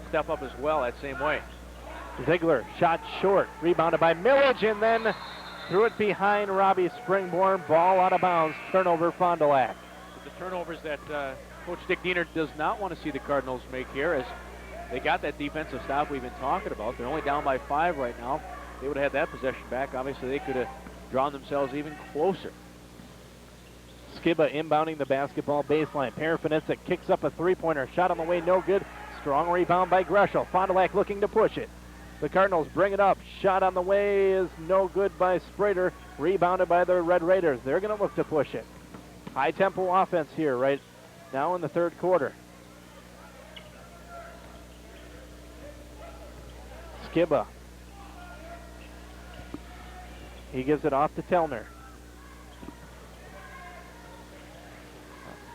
[SPEAKER 2] step up as well that same way.
[SPEAKER 1] Ziegler shot short. Rebounded by Millage and then threw it behind Robbie Springborn. Ball out of bounds. Turnover Fond du Lac.
[SPEAKER 2] The turnovers that Coach Dick Diener does not want to see the Cardinals make here, as they got that defensive stop we've been talking about. They're only down by 5 right now. They would have had that possession back. Obviously, they could have drawn themselves even closer.
[SPEAKER 1] Skiba inbounding the basketball baseline. Parafinitsa kicks up a three-pointer. Shot on the way, no good. Strong rebound by Greshel. Fond du Lac looking to push it. The Cardinals bring it up. Shot on the way is no good by Sprader. Rebounded by the Red Raiders. They're going to look to push it. High-tempo offense here right now in the third quarter. Skiba. He gives it off to Tellner.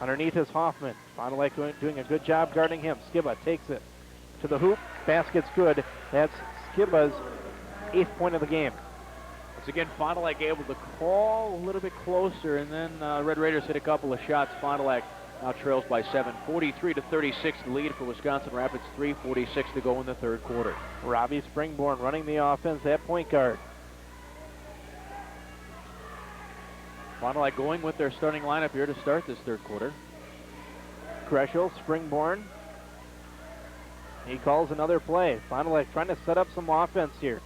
[SPEAKER 1] Underneath is Hoffman. Fond du Lac doing a good job guarding him. Skiba takes it to the hoop. Basket's good. That's Skiba's 8th point of the game.
[SPEAKER 2] Once again, Fond du Lac able to call a little bit closer, and then Red Raiders hit a couple of shots. Fond du Lac now trails by 7. 43-36 the lead for Wisconsin Rapids. 3:46 to go in the third quarter.
[SPEAKER 1] Robbie Springborn running the offense at point guard.
[SPEAKER 2] Fond du Lac going with their starting lineup here to start this third quarter.
[SPEAKER 1] Greshel, Springborn. He calls another play. Fond du Lac trying to set up some offense here.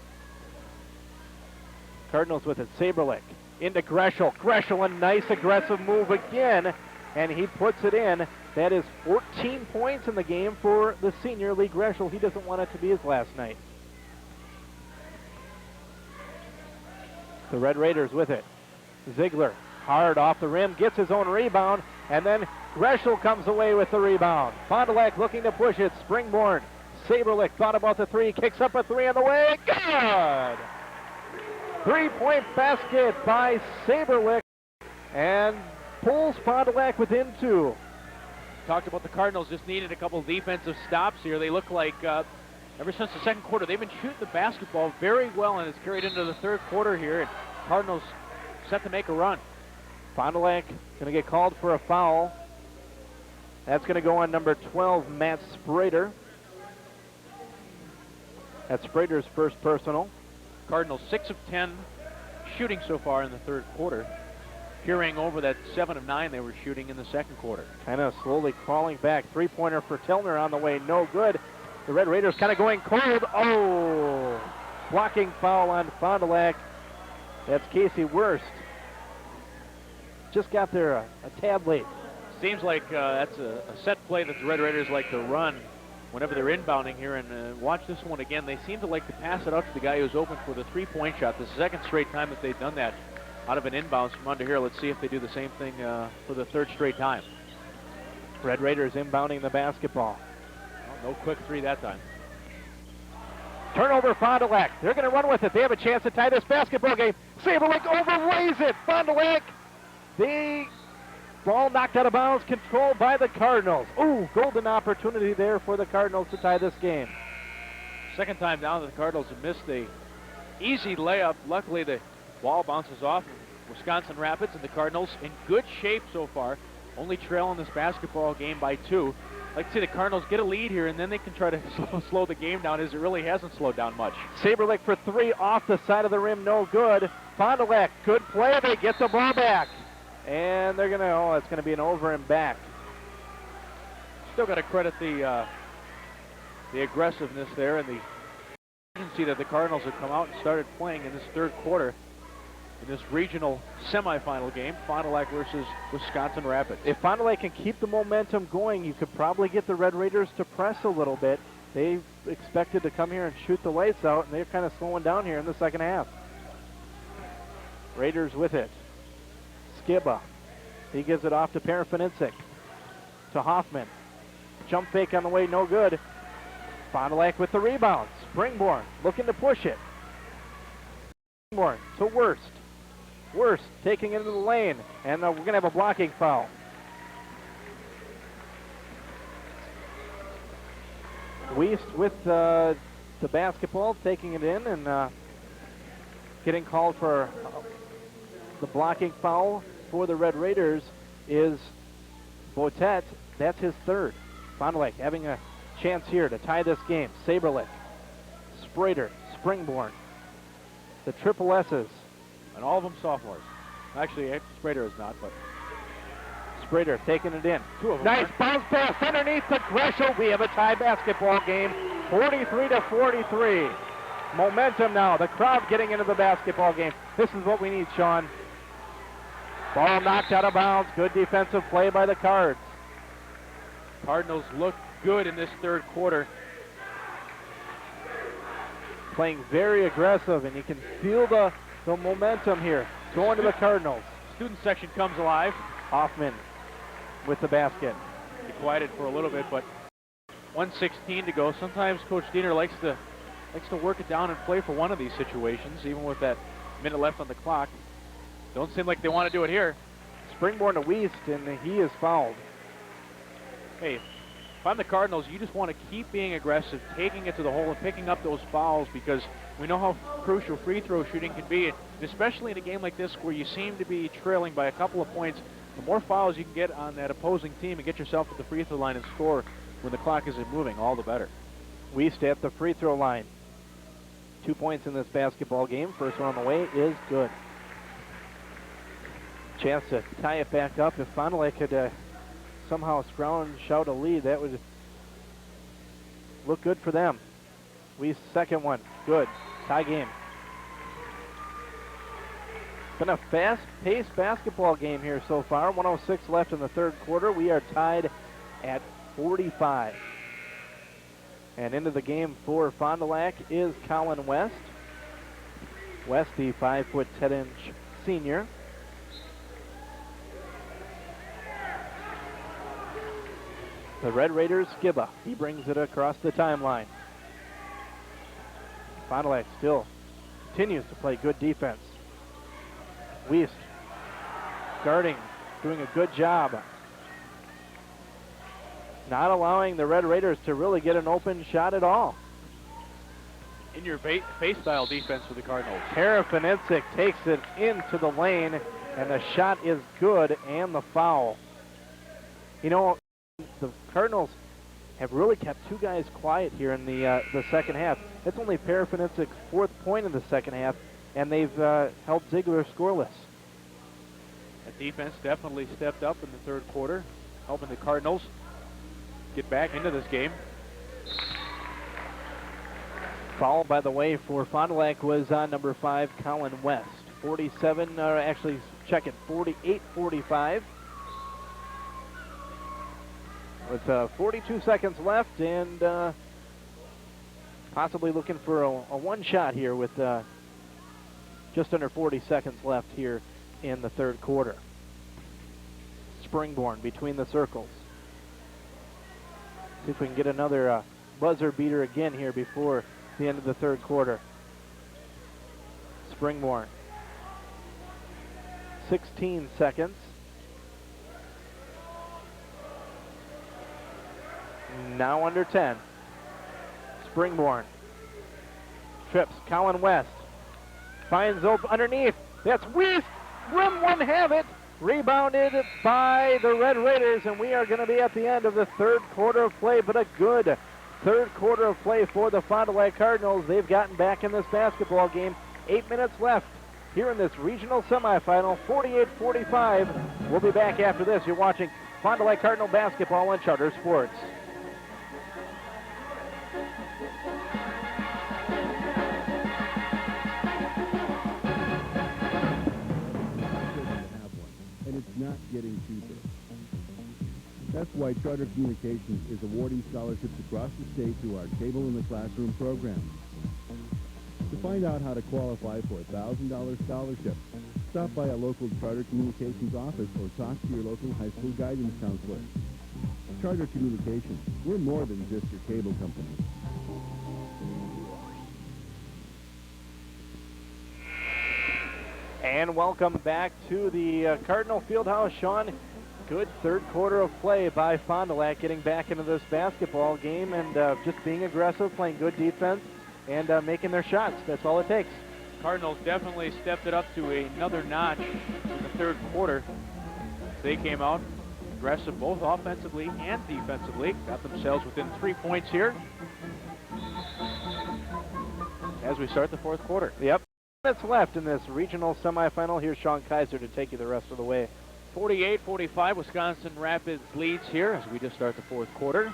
[SPEAKER 1] Cardinals with it. Saberlick into Greshel. Greshel, a nice aggressive move again, and he puts it in. That is 14 points in the game for the senior Lee Greshel. He doesn't want it to be his last night. The Red Raiders with it. Ziegler hard off the rim, gets his own rebound, and then Greshel comes away with the rebound. Fond du Lac looking to push it. Springborn. Saberlick thought about the three, kicks up a three on the way. Good! 3-point basket by Saberlick and pulls Fond du Lac within 2.
[SPEAKER 2] Talked about the Cardinals just needed a couple of defensive stops here. They look like ever since the second quarter they've been shooting the basketball very well, and it's carried into the third quarter here, and Cardinals set to make a run.
[SPEAKER 1] Fond du Lac going to get called for a foul. That's going to go on number 12, Matt Sprader. That's Sprader's first personal.
[SPEAKER 2] Cardinals 6 of 10 shooting so far in the third quarter, carrying over that 7 of 9 they were shooting in the second quarter.
[SPEAKER 1] Kind of slowly crawling back. Three-pointer for Tellner on the way, no good. The Red Raiders kind of going cold. Oh! Blocking foul on Fond du Lac. That's Casey Wurst. Just got there a tad late.
[SPEAKER 2] Seems like that's a set play that the Red Raiders like to run whenever they're inbounding here. And watch this one again. They seem to like to pass it out to the guy who's open for the three-point shot. The second straight time that they've done that out of an inbounds from under here. Let's see if they do the same thing for the third straight time.
[SPEAKER 1] Red Raiders inbounding the basketball.
[SPEAKER 2] Well, no quick three that time.
[SPEAKER 1] Turnover, Fond du Lac. They're going to run with it. They have a chance to tie this basketball game. Saberlick overlays it. Fond du Lac. The ball knocked out of bounds, controlled by the Cardinals. Ooh, golden opportunity there for the Cardinals to tie this game.
[SPEAKER 2] Second time down, the Cardinals have missed a easy layup. Luckily, the ball bounces off Wisconsin Rapids, and the Cardinals in good shape so far. Only trailing this basketball game by 2. I'd like to see the Cardinals get a lead here, and then they can try to slow the game down, as it really hasn't slowed down much.
[SPEAKER 1] Saberlick for 3 off the side of the rim, no good. Fond du Lac, good play. They get the ball back. And they're going to, it's going to be an over and back.
[SPEAKER 2] Still got to credit the aggressiveness there and the urgency that the Cardinals have come out and started playing in this third quarter. in this regional semifinal game, Fond du Lac versus Wisconsin Rapids.
[SPEAKER 1] If Fond du Lac can keep the momentum going, you could probably get the Red Raiders to press a little bit. They expected to come here and shoot the lights out, and they're kind of slowing down here in the second half. Raiders with it. Skiba. He gives it off to Parafinicek. To Hoffman. Jump fake on the way, no good. Fond du Lac with the rebound. Springborn looking to push it. Springborn to Worst. Worst taking it into the lane, and we're going to have a blocking foul. Wiest with the basketball, taking it in and getting called for the blocking foul for the Red Raiders is Botet. That's his third. Fond du Lac having a chance here to tie this game. Saberlick, Sprader, Springborn, the triple S's.
[SPEAKER 2] And all of them sophomores. Actually, Sprader is not, but
[SPEAKER 1] Sprader taking it in.
[SPEAKER 2] two of them.
[SPEAKER 1] Nice bounce pass underneath the threshold. We have a tie basketball game, 43-43. Momentum now. The crowd getting into the basketball game. This is what we need, Sean. Ball knocked out of bounds. Good defensive play by the Cards.
[SPEAKER 2] Cardinals look good in this third quarter.
[SPEAKER 1] Playing very aggressive, and you can feel the momentum here. Going to the Cardinals.
[SPEAKER 2] Student section comes alive.
[SPEAKER 1] Hoffman with the basket.
[SPEAKER 2] He quieted for a little bit, but 1:16 to go. Sometimes Coach Diener likes to work it down and play for one of these situations, even with that minute left on the clock. Don't seem like they want to do it here.
[SPEAKER 1] Springborn to Wiest, and he is fouled.
[SPEAKER 2] Hey, if I'm the Cardinals, you just want to keep being aggressive, taking it to the hole and picking up those fouls, because we know how crucial free throw shooting can be, and especially in a game like this where you seem to be trailing by a couple of points. The more fouls you can get on that opposing team and get yourself to the free throw line and score when the clock isn't moving, all the better.
[SPEAKER 1] Wiest at the free throw line. 2 points in this basketball game. First one on the way is good. Chance to tie it back up. If Fond du Lac could somehow scrounge out a lead, that would look good for them. Wiest's second one, good. Tie game. Been a fast-paced basketball game here so far. 1:06 left in the third quarter. We are tied at 45. And into the game for Fond du Lac is Colin West. West, the 5'10" senior. The Red Raiders, Skiba. He brings it across the timeline. Fond du Lac still continues to play good defense. Wiest guarding, doing a good job. Not allowing the Red Raiders to really get an open shot at all.
[SPEAKER 2] In your face style defense for the Cardinals.
[SPEAKER 1] Parafinicek takes it into the lane, and the shot is good, and the foul. You know, the Cardinals have really kept two guys quiet here in the second half. It's only Parafinicek's fourth point in the second half, and they've held Ziegler scoreless.
[SPEAKER 2] That defense definitely stepped up in the third quarter, helping the Cardinals get back into this game.
[SPEAKER 1] Foul, by the way, for Fond du Lac was on number 5, Colin West. 47, actually, check it, 48-45. With 42 seconds left, and possibly looking for a one shot here with just under 40 seconds left here in the third quarter. Springborn between the circles. See if we can get another buzzer beater again here before the end of the third quarter. Springborn. 16 seconds. Now under 10. Springborn. Trips. Colin West. Finds open underneath. That's Wiest. Rim wouldn't have it. Rebounded by the Red Raiders, and we are going to be at the end of the third quarter of play, but a good third quarter of play for the Fond du Lac Cardinals. They've gotten back in this basketball game. 8 minutes left here in this regional semifinal, 48-45. We'll be back after this. You're watching Fond du Lac Cardinal basketball on Charter Sports.
[SPEAKER 4] it's not getting cheaper. That's why Charter Communications is awarding scholarships across the state through our Table in the Classroom program. To find out how to qualify for a $1,000 scholarship, stop by a local Charter Communications office or talk to your local high school guidance counselor. Charter Communications, we're more than just your cable company.
[SPEAKER 1] And welcome back to the Cardinal Fieldhouse. Sean, good third quarter of play by Fond du Lac, getting back into this basketball game and just being aggressive, playing good defense, and making their shots. That's all it takes.
[SPEAKER 2] Cardinals definitely stepped it up to another notch in the third quarter. They came out aggressive both offensively and defensively. Got themselves within 3 points here as we start the fourth quarter.
[SPEAKER 1] Yep. Minutes left in this regional semifinal. Here's Sean Kaiser to take you the rest of the way.
[SPEAKER 2] 48-45, Wisconsin Rapids leads here as we just start the fourth quarter.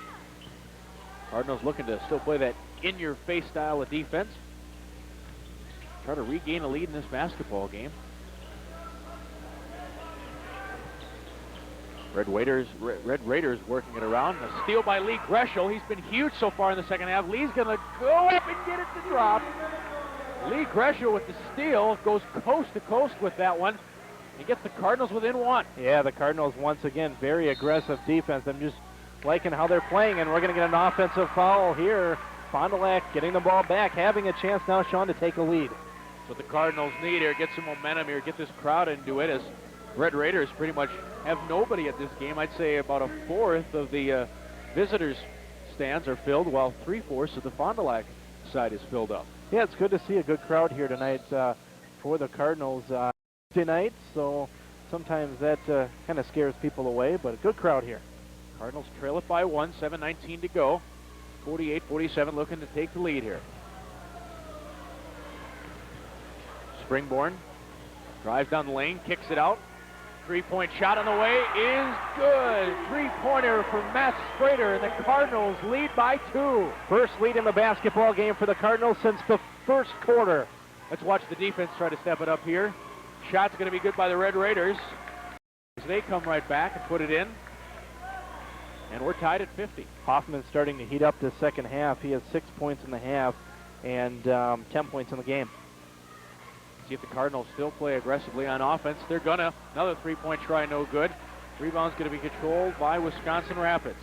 [SPEAKER 2] Cardinals looking to still play that in-your-face style of defense. Try to regain a lead in this basketball game. Red Raiders working it around. A steal by Lee Greshel. He's been huge so far in the second half. Lee's going to go up and get it to drop. Lee Greshel with the steal, goes coast to coast with that one. He gets the Cardinals within one.
[SPEAKER 1] Yeah, the Cardinals once again, very aggressive defense. I'm just liking how they're playing, and we're going to get an offensive foul here. Fond du Lac getting the ball back, having a chance now, Sean, to take a lead.
[SPEAKER 2] That's what the Cardinals need here. Get some momentum here, get this crowd into it, as Red Raiders pretty much have nobody at this game. I'd say about a fourth of the visitors' stands are filled, while 3/4 of the Fond du Lac side is filled up.
[SPEAKER 1] Yeah, it's good to see a good crowd here tonight for the Cardinals. Tuesday night, so sometimes that kind of scares people away, but a good crowd here.
[SPEAKER 2] Cardinals trail it by one, 7:19 to go. 48-47 looking to take the lead here. Springborn drives down the lane, kicks it out. Three-point shot on the way is good. Three-pointer from Matt Sprader, and the Cardinals lead by 2.
[SPEAKER 1] First lead in the basketball game for the Cardinals since the first quarter.
[SPEAKER 2] Let's watch the defense try to step it up here. Shot's going to be good by the Red Raiders as they come right back and put it in. And we're tied at 50.
[SPEAKER 1] Hoffman's starting to heat up this second half. He has 6 points in the half and 10 points in the game.
[SPEAKER 2] See if the Cardinals still play aggressively on offense. They're gonna. Another three-point try, no good. Rebound's gonna be controlled by Wisconsin Rapids.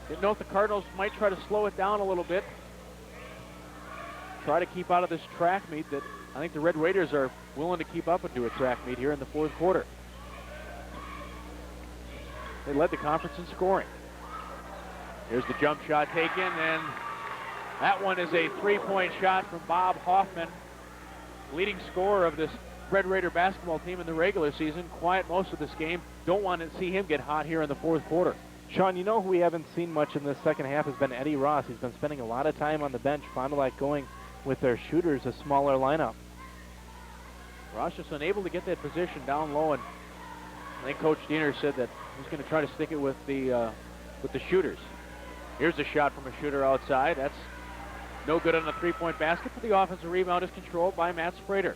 [SPEAKER 2] Didn't know if the Cardinals might try to slow it down a little bit. Try to keep out of this track meet that I think the Red Raiders are willing to keep up and do a track meet here in the fourth quarter. They led the conference in scoring. Here's the jump shot taken, and that one is a three-point shot from Bob Hoffman, leading scorer of this Red Raider basketball team in the regular season. Quiet most of this game. Don't want to see him get hot here in the fourth quarter.
[SPEAKER 1] Sean, you know who we haven't seen much in this second half has been Eddie Ross. He's been spending a lot of time on the bench. Fond du Lac going with their shooters, a smaller lineup.
[SPEAKER 2] Ross just unable to get that position down low, and I think Coach Diener said that he's going to try to stick it with the shooters. Here's a shot from a shooter outside. That's no good on the three-point basket, but the offensive rebound is controlled by Matt Sprader.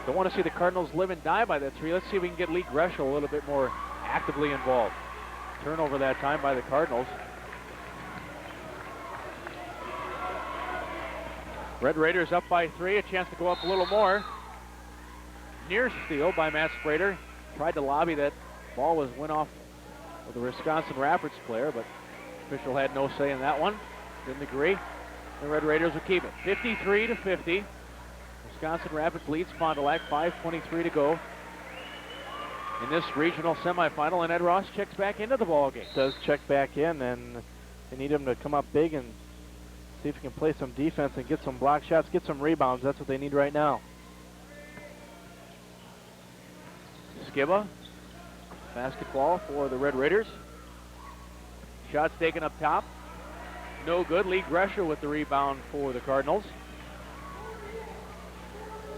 [SPEAKER 2] Don't want to see the Cardinals live and die by that three. Let's see if we can get Lee Greshel a little bit more actively involved. Turnover that time by the Cardinals. Red Raiders up by 3, a chance to go up a little more. Near steal by Matt Sprader. Tried to lobby that ball, went off of the Wisconsin Rapids player, but official had no say in that one. Didn't agree. The Red Raiders will keep it. 53-50. Wisconsin Rapids leads Fond du Lac. 5:23 to go in this regional semifinal, and Ed Ross checks back into the ball game.
[SPEAKER 1] Does check back in, and they need him to come up big and see if he can play some defense and get some block shots, get some rebounds. That's what they need right now.
[SPEAKER 2] Skiba, basketball for the Red Raiders. Shots taken up top. No good. Lee Greshel with the rebound for the Cardinals.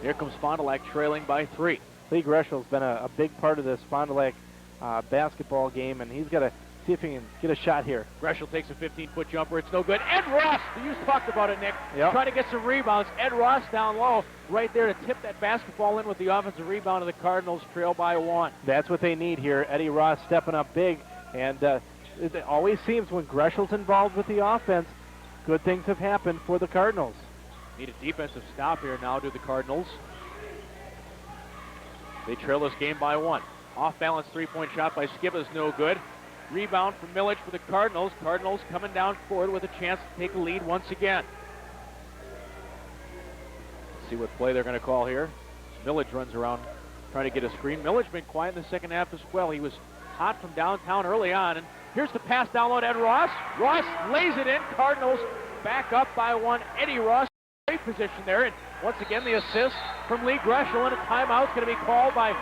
[SPEAKER 2] Here comes Fond du Lac trailing by 3.
[SPEAKER 1] Lee Greshel's been a big part of this Fond du Lac basketball game, and he's got to See if he can get a shot here.
[SPEAKER 2] Greshel takes a 15-foot jumper. It's no good. Ed Ross, you talked about it, Nick.
[SPEAKER 1] Yep.
[SPEAKER 2] Trying to get some rebounds. Ed Ross down low right there to tip that basketball in with the offensive rebound of the Cardinals, trail by 1.
[SPEAKER 1] That's what they need here. Eddie Ross stepping up big, and it always seems when Greshel's involved with the offense, good things have happened for the Cardinals.
[SPEAKER 2] Need a defensive stop here now to the Cardinals. They trail this game by 1. Off-balance three-point shot by Skiba's no good. Rebound from Millage for the Cardinals. Cardinals coming down forward with a chance to take a lead once again. Let's see what play they're going to call here. Millage runs around trying to get a screen. Millage been quiet in the second half as well. He was hot from downtown early on. And here's the pass down low to Ed Ross. Ross lays it in. Cardinals back up by 1. Eddie Ross, great position there. And once again, the assist from Lee Greshel, and a timeout's going to be called by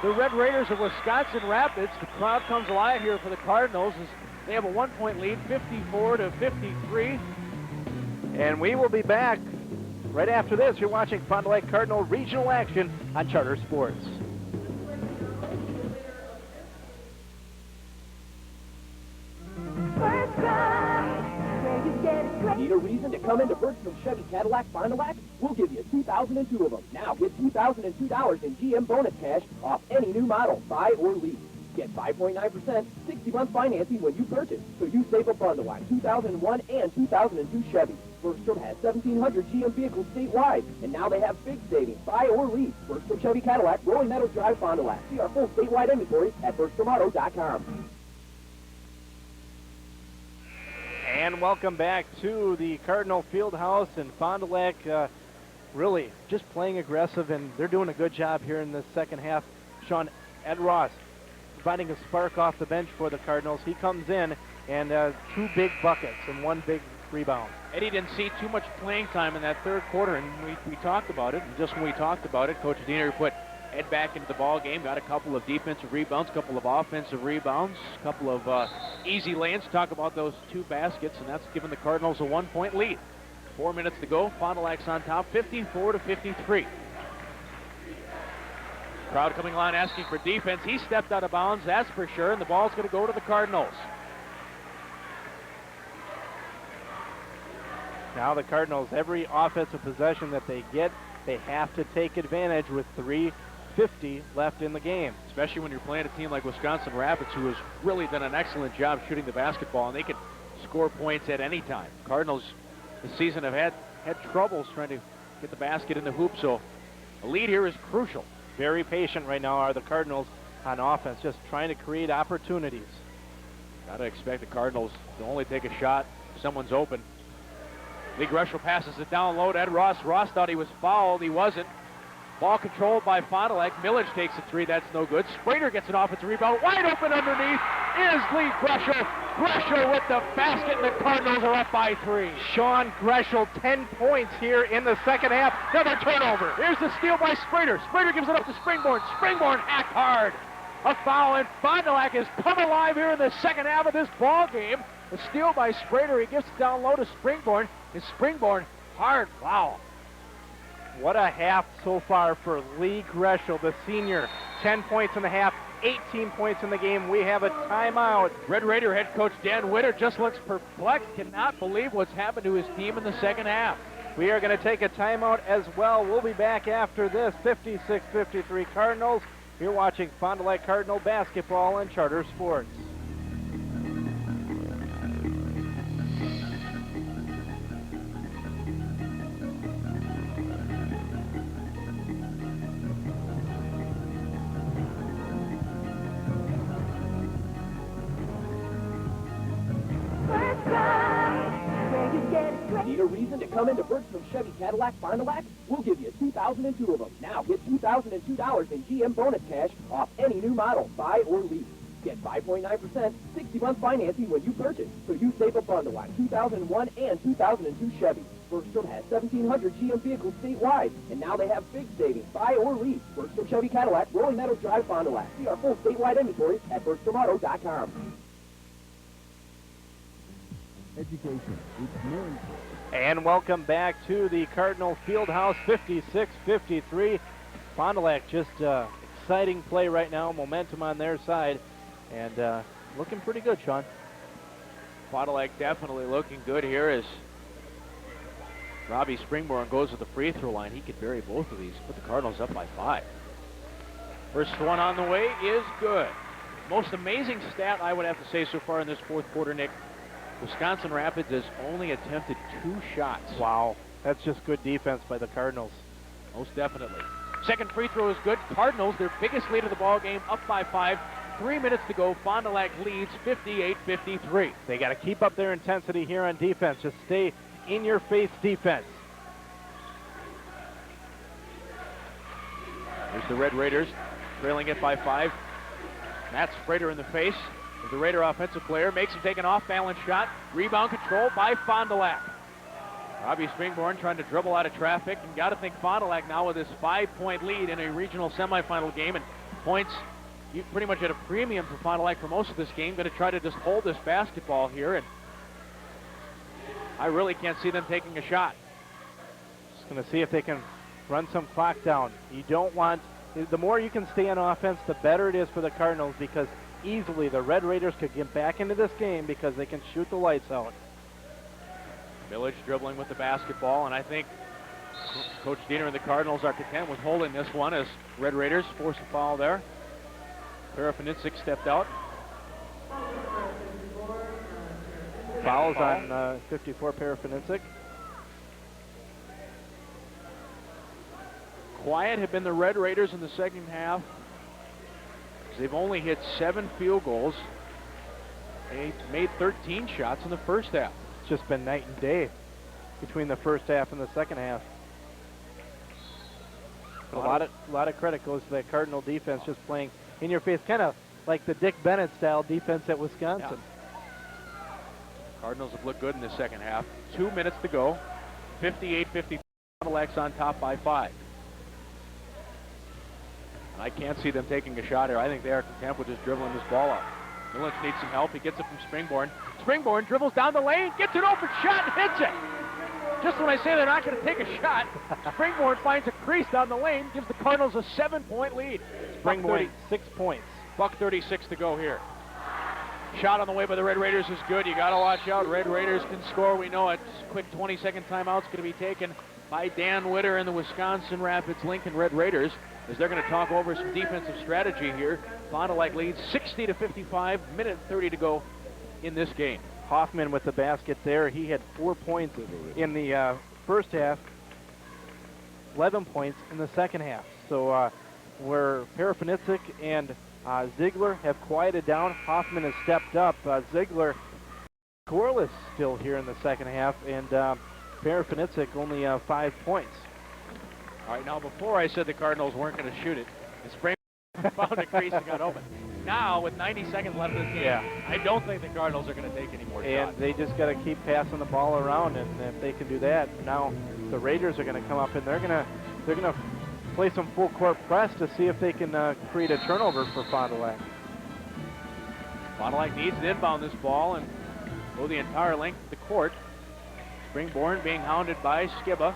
[SPEAKER 2] the Red Raiders of Wisconsin Rapids. The crowd comes alive here for the Cardinals as they have a 1-point lead, 54-53.
[SPEAKER 1] And we will be back right after this. You're watching Fond du Lac Cardinal regional action on Charter Sports.
[SPEAKER 5] Need a reason to come into Bergstrom Chevy Cadillac Fond du Lac? We'll give you 2,002 of them. Now get $2,002 in GM bonus cash off any new model, buy or lease. Get 5.9%, 60-month financing when you purchase. So you save a bundle on 2001 and 2002 Chevy. Bergstrom has 1,700 GM vehicles statewide, and now they have big savings, buy or lease. Bergstrom Chevy Cadillac, Rolling Meadows Drive, Fond du Lac. See our full statewide inventory at BergstromAuto.com.
[SPEAKER 1] And welcome back to the Cardinal Fieldhouse in Fond du Lac. Really just playing aggressive, and they're doing a good job here in the second half. Sean, Ed Ross providing a spark off the bench for the Cardinals. He comes in and 2 big buckets and 1 big rebound.
[SPEAKER 2] Eddie didn't see too much playing time in that third quarter, and we talked about it. And just when we talked about it, Coach Diener put Ed back into the ball game, got a couple of defensive rebounds, a couple of offensive rebounds, a couple of easy lanes. Talk about those 2 baskets, and that's given the Cardinals a 1-point lead. 4 minutes to go. Fond du Lac's on top, 54-53. Crowd coming along asking for defense. He stepped out of bounds, that's for sure, and the ball's going to go to the Cardinals.
[SPEAKER 1] Now the Cardinals, every offensive possession that they get, they have to take advantage with 3:50 left in the game.
[SPEAKER 2] Especially when you're playing a team like Wisconsin Rapids, who has really done an excellent job shooting the basketball, and they can score points at any time. Cardinals this season have had troubles trying to get the basket in the hoop, so a lead here is crucial.
[SPEAKER 1] Very patient right now are the Cardinals on offense, just trying to create opportunities.
[SPEAKER 2] Got to expect the Cardinals to only take a shot if someone's open. Lee Greshel passes it down low to Ed Ross. Ross thought he was fouled. He wasn't. Ball controlled by Fond du Lac. Millage takes a 3. That's no good. Sprader gets an offensive rebound. Wide open underneath is Lee Greshel. Greshel with the basket, and the Cardinals are up by 3.
[SPEAKER 1] Sean Greshel, 10 points here in the second half. Another turnover.
[SPEAKER 2] Here's the steal by Sprader. Sprader gives it up to Springborn. Springborn hacked hard. A foul, and Fond du Lac has come alive here in the second half of this ball game. A steal by Sprader. He gives it down low to Springborn. And Springborn hard. Wow.
[SPEAKER 1] What a half so far for Lee Greshel, the senior. 10 points in the half, 18 points in the game. We have a timeout.
[SPEAKER 2] Red Raider head coach Dan Witter just looks perplexed, cannot believe what's happened to his team in the second half.
[SPEAKER 1] We are going to take a timeout as well. We'll be back after this. 56-53 Cardinals. You're watching Fond du Lac Cardinal basketball on Charter Sports.
[SPEAKER 5] Need a reason to come into Bergstrom Chevy Cadillac Fond du Lac? We'll give you 2,002 of them. Now get $2,002 in GM bonus cash off any new model, buy or lease. Get 5.9%, 60-month financing when you purchase. So you save a bundle on 2001 and 2002 Chevy. Bergstrom has 1,700 GM vehicles statewide, and now they have big savings, buy or lease. Bergstrom Chevy Cadillac, Rolling Meadows Drive, Fond du Lac. See our full statewide inventory at BergstromAuto.com.
[SPEAKER 4] Education. It's more important.
[SPEAKER 1] And welcome back to the Cardinal Fieldhouse, 56-53. Fond du Lac, just exciting play right now, momentum on their side. And looking pretty good, Sean.
[SPEAKER 2] Fond du Lac definitely looking good here as Robbie Springborn goes to the free throw line. He could bury both of these, put the Cardinals up by 5. First one on the way is good. Most amazing stat I would have to say so far in this fourth quarter, Nick. Wisconsin Rapids has only attempted 2 shots.
[SPEAKER 1] Wow, that's just good defense by the Cardinals.
[SPEAKER 2] Most definitely. Second free throw is good. Cardinals, their biggest lead of the ball game, up by 5. 3 minutes to go. Fond du Lac leads 58-53.
[SPEAKER 1] They got to keep up their intensity here on defense. Just stay in-your-face defense.
[SPEAKER 2] Here's the Red Raiders trailing it by 5. Matt Sprader in the face of the Raider offensive player. Makes him take an off-balance shot. Rebound control by Fond du Lac. Robbie Springborn trying to dribble out of traffic. And got to think Fond du Lac now with this 5-point lead in a regional semifinal game. And points you pretty much at a premium for Fond du Lac for most of this game. Going to try to just hold this basketball here. And I really can't see them taking a shot.
[SPEAKER 1] Just going to see if they can run some clock down. You don't want, the more you can stay on offense, the better it is for the Cardinals, because easily the Red Raiders could get back into this game because they can shoot the lights out.
[SPEAKER 2] Village dribbling with the basketball, and I think Coach Diener and the Cardinals are content with holding this one as Red Raiders force a foul there. Parafinicic stepped out.
[SPEAKER 1] Fouls on 54 Parafinicic.
[SPEAKER 2] Quiet have been the Red Raiders in the second half. They've only hit 7 field goals. They made 13 shots in the first half.
[SPEAKER 1] It's just been night and day between the first half and the second half. But a lot of credit goes to that Cardinal defense, just playing in your face, kind of like the Dick Bennett style defense at Wisconsin.
[SPEAKER 2] Yeah. Cardinals have looked good in the second half. 2 minutes to go. 58-53. Fond du Lac's on top by 5. And I can't see them taking a shot here. I think they are content with just dribbling this ball out. Millage needs some help. He gets it from Springborn. Springborn dribbles down the lane, gets an open shot, and hits it. Just when I say they're not going to take a shot, Springborn finds a crease down the lane, gives the Cardinals a 7-point lead.
[SPEAKER 1] Springborn, 6 points.
[SPEAKER 2] $1:36 to go here. Shot on the way by the Red Raiders is good. You got to watch out. Red Raiders can score. We know it. Quick 20-second timeout's going to be taken by Dan Witter and the Wisconsin Rapids Lincoln Red Raiders, as they're going to talk over some defensive strategy here. Fond du Lac leads 60-55, minute 30 to go in this game.
[SPEAKER 1] Hoffman with the basket there. He had 4 points in the first half, 11 points in the second half. So where Parafinicic and Ziegler have quieted down, Hoffman has stepped up. Ziegler scoreless still here in the second half, and Parafinicic only 5 points.
[SPEAKER 2] All right, now before I said the Cardinals weren't going to shoot it, and Spring found a crease and got open. Now, with 90 seconds left in this game, I don't think the Cardinals are going to take any more shots.
[SPEAKER 1] And they just got to keep passing the ball around, and if they can do that, now the Raiders are going to come up and they're going to play some full court press to see if they can create a turnover for Fond du Lac.
[SPEAKER 2] Fond du Lac needs to inbound this ball and go the entire length of the court. Springborn being hounded by Skiba.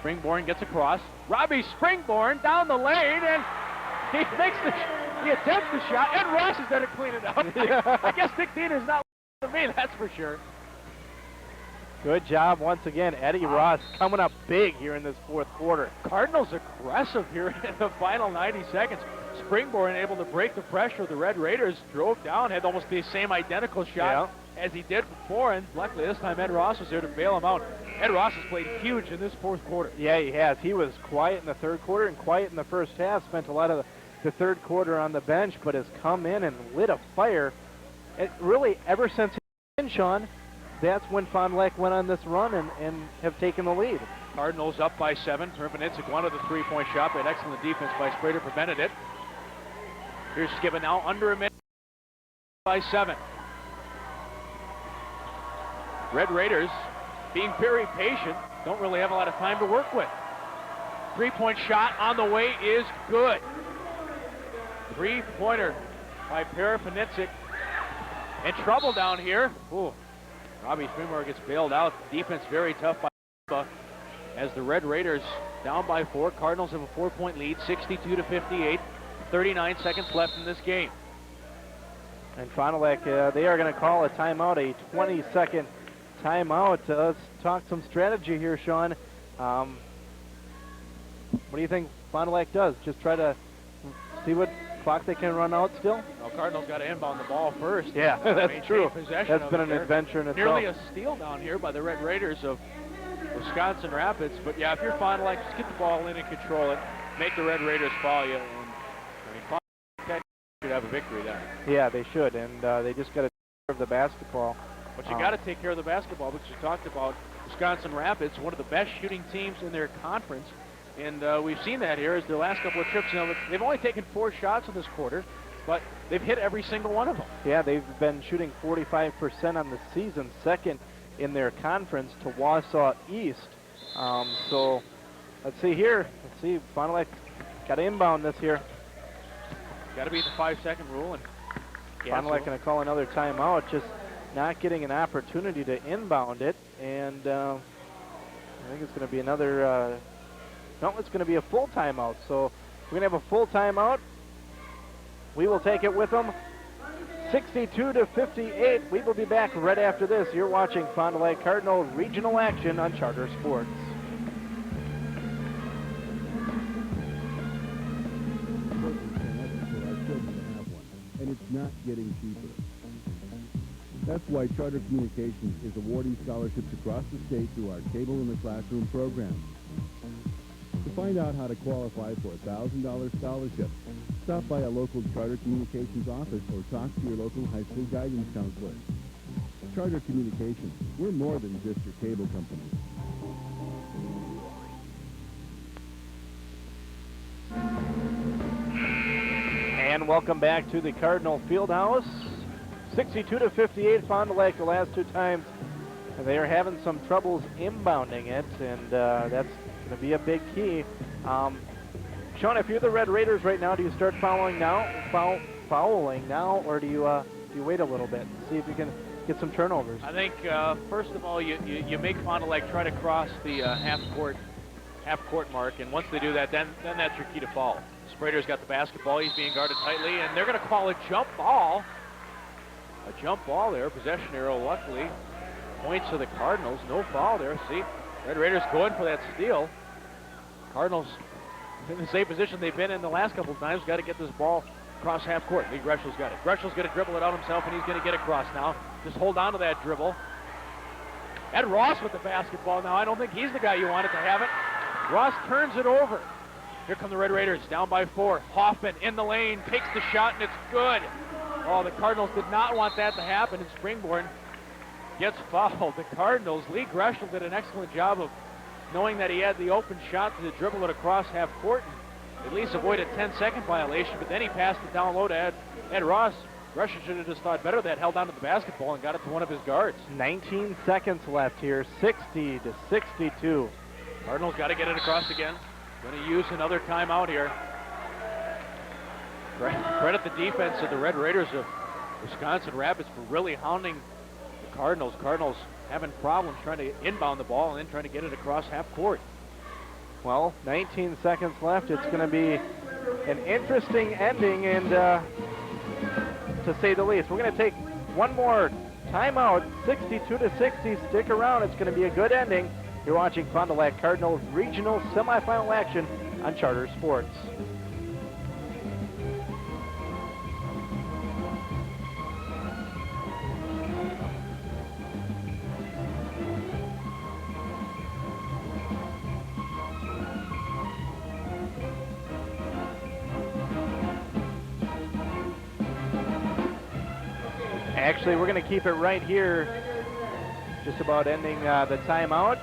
[SPEAKER 2] Springborn gets across. Robbie Springborn down the lane, and he attempts the shot, and Ross is there to clean it up. I guess Dick Diener's not to me, that's for sure.
[SPEAKER 1] Good job once again. Eddie Ross coming up big here in this fourth quarter.
[SPEAKER 2] Cardinals aggressive here in the final 90 seconds. Springborn able to break the pressure of the Red Raiders, drove down, had almost the same identical shot as he did before, and luckily this time Ed Ross was there to bail him out. Ed Ross has played huge in this fourth quarter.
[SPEAKER 1] Yeah, he has. He was quiet in the third quarter and quiet in the first half, spent a lot of the third quarter on the bench, but has come in and lit a fire. It really, ever since he's been, Sean, that's when Fond du Lac went on this run and have taken the lead.
[SPEAKER 2] Cardinals up by 7. Parafinicic wanted the three-point shot, but excellent defense by Sprader prevented it. Here's Skiba now under a minute by 7. Red Raiders being very patient, don't really have a lot of time to work with. Three-point shot on the way is good. Three-pointer by Parafinicic. In trouble down here. Ooh. Robbie Springborn gets bailed out. Defense very tough by Skiba as the Red Raiders down by 4. Cardinals have a 4-point lead, 62-58. 39 seconds left in this game.
[SPEAKER 1] And Fond du Lac, they are going to call a timeout, a 20-second timeout. Let's talk some strategy here, Sean. What do you think Fond du Lac does? Just try to see what clock they can run out still?
[SPEAKER 2] Well, Cardinals got to inbound the ball first.
[SPEAKER 1] Yeah, that's true. That's been an adventure in itself.
[SPEAKER 2] Nearly a steal down here by the Red Raiders of Wisconsin Rapids. But yeah, if you're Fond du Lac, just get the ball in and control it. Make the Red Raiders foul you. And I mean, Fond du Lac should have a victory there.
[SPEAKER 1] Yeah, they should, and they just got to take care of the basketball.
[SPEAKER 2] But you got to take care of the basketball because you talked about Wisconsin Rapids, one of the best shooting teams in their conference. And we've seen that here as their last couple of trips. You know, they've only taken 4 shots in this quarter, but they've hit every single one of them.
[SPEAKER 1] Yeah, they've been shooting 45% on the season, second in their conference to Wausau East. So let's see here. Let's see, Fond du Lac got to inbound this here.
[SPEAKER 2] Got to beat the 5-second rule. And
[SPEAKER 1] Fond du Lac going to call another timeout, just not getting an opportunity to inbound it. And I think it's going to be another... no, it's going to be a full timeout. So we're going to have a full timeout. We will take it with them. 62-58. We will be back right after this. You're watching Fond du Lac Cardinal regional action on Charter Sports.
[SPEAKER 4] And it's not getting cheaper. That's why Charter Communications is awarding scholarships across the state through our Cable in the Classroom program. To find out how to qualify for a $1,000 scholarship, stop by a local Charter Communications office or talk to your local high school guidance counselor. Charter Communications, we're more than just your cable company.
[SPEAKER 1] And welcome back to the Cardinal Fieldhouse. 62-58, Fond du Lac the last 2 times. And they are having some troubles inbounding it, and that's going to be a big key. Sean, if you're the Red Raiders right now, do you start fouling now, or do you wait a little bit and see if you can get some turnovers?
[SPEAKER 2] I think first of all, you make Fond du Lac try to cross the half court mark, and once they do that, then that's your key to foul. Sprader's got the basketball. He's being guarded tightly, and they're going to call a jump ball. A jump ball there. Possession arrow, luckily, points to the Cardinals. No foul there. See, Red Raiders going for that steal. Cardinals in the same position they've been in the last couple of times. Got to get this ball across half court. Lee Greschel's got it. Greschel's going to dribble it out himself, and he's going to get across now. Just hold on to that dribble. Ed Ross with the basketball now. I don't think he's the guy you wanted to have it. Ross turns it over. Here come the Red Raiders, down by 4. Hoffman in the lane, takes the shot, and it's good. Oh, the Cardinals did not want that to happen, and Springborn gets fouled. The Cardinals, Lee Greschel did an excellent job of knowing that he had the open shot to dribble it across half court and at least avoid a 10-second violation, but then he passed it down low to Ed Ross. Greschel should have just thought better of that, held onto the basketball and got it to one of his guards.
[SPEAKER 1] 19 seconds left here, 60-62.
[SPEAKER 2] Cardinals got to get it across again. Going to use another timeout here. Credit the defense of the Red Raiders of Wisconsin Rapids for really hounding the Cardinals. Cardinals having problems trying to inbound the ball and then trying to get it across half court.
[SPEAKER 1] Well, 19 seconds left. It's going to be an interesting ending, and to say the least. We're going to take one more timeout, 62-60. Stick around. It's going to be a good ending. You're watching Fond du Lac Cardinals regional semifinal action on Charter Sports. Actually, we're going to keep it right here, just about ending the timeout.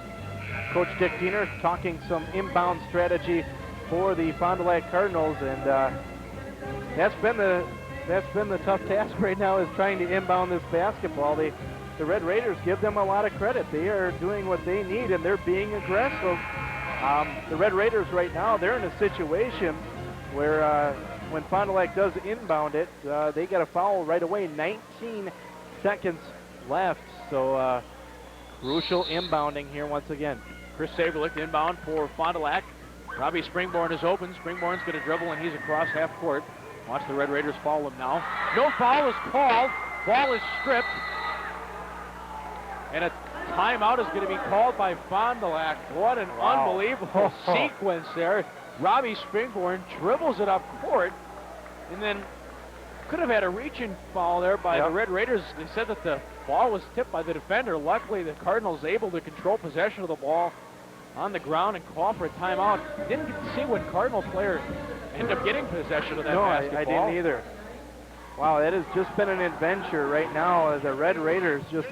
[SPEAKER 1] Coach Dick Diener talking some inbound strategy for the Fond du Lac Cardinals, and that's been the tough task right now, is trying to inbound this basketball. The Red Raiders, give them a lot of credit. They are doing what they need, and they're being aggressive. The Red Raiders right now, they're in a situation where when Fond du Lac does inbound it, they get a foul right away. 19 seconds left, so crucial inbounding here once again.
[SPEAKER 2] Chris Saberlich inbound for Fond du Lac. Robbie Springborn is open. Springborn's going to dribble, and he's across half court. Watch the Red Raiders foul him now. No foul is called. Ball is stripped. And a timeout is going to be called by Fond du Lac. What an unbelievable sequence there. Robbie Springborn dribbles it up court, and then could have had a reaching foul there by the Red Raiders. They said that the ball was tipped by the defender. Luckily, the Cardinals able to control possession of the ball on the ground and call for a timeout. Didn't get to see when Cardinal player ended up getting possession of that basketball.
[SPEAKER 1] No, I didn't either. Wow, that has just been an adventure right now. The Red Raiders just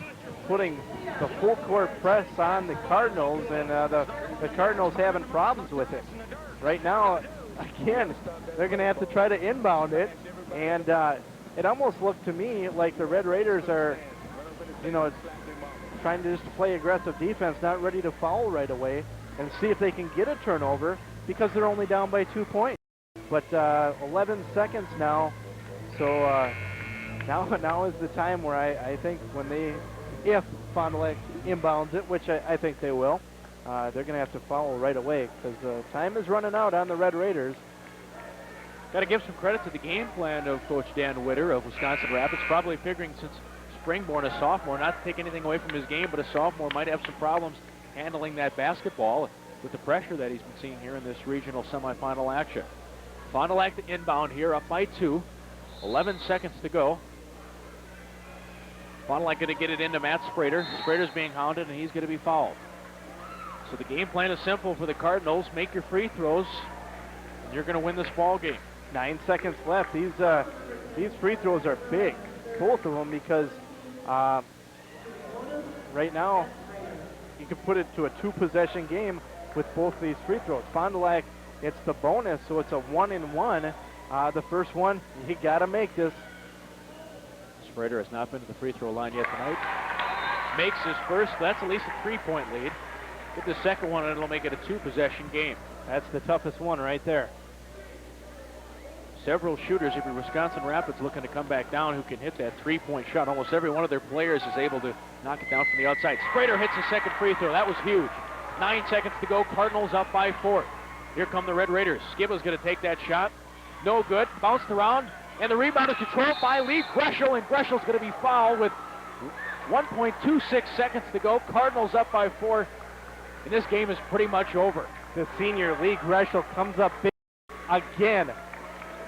[SPEAKER 1] putting the full court press on the Cardinals, and the Cardinals having problems with it. Right now, again, they're going to have to try to inbound it, and it almost looked to me like the Red Raiders are, trying to just play aggressive defense, not ready to foul right away, and see if they can get a turnover because they're only down by 2 points. But 11 seconds now, so now is the time where I think if Fond du Lac inbounds it, which I think they will, they're going to have to foul right away because time is running out on the Red Raiders.
[SPEAKER 2] Got to give some credit to the game plan of Coach Dan Witter of Wisconsin Rapids, probably figuring since Springborn, a sophomore, not to take anything away from his game, but a sophomore might have some problems handling that basketball with the pressure that he's been seeing here in this regional semifinal action. Fond du Lac to inbound here, up by 2. 11 seconds to go. Fond du Lac going to get it into Matt Sprader. Sprader's being hounded, and he's going to be fouled. So the game plan is simple for the Cardinals. Make your free throws, and you're going to win this ball game.
[SPEAKER 1] 9 seconds left. These free throws are big, both of them, because right now you can put it to a 2-possession game with both these free throws. Fond du Lac, it's the bonus, so it's a 1-and-1. The first one, you got to make this.
[SPEAKER 2] Sprader has not been to the free throw line yet tonight. Makes his first. That's at least a 3-point lead. Get the second one, and it'll make it a 2-possession game.
[SPEAKER 1] That's the toughest one right there.
[SPEAKER 2] Several shooters if you're Wisconsin Rapids looking to come back down who can hit that 3-point shot. Almost every one of their players is able to knock it down from the outside. Sprader hits the second free throw. That was huge. 9 seconds to go. Cardinals up by 4. Here come the Red Raiders. Skiba's going to take that shot. No good. Bounced around. And the rebound is controlled by Lee Greshel. And Greshel's going to be fouled with 1.26 seconds to go. Cardinals up by 4. And this game is pretty much over.
[SPEAKER 1] The senior, Lee Greshel, comes up big again.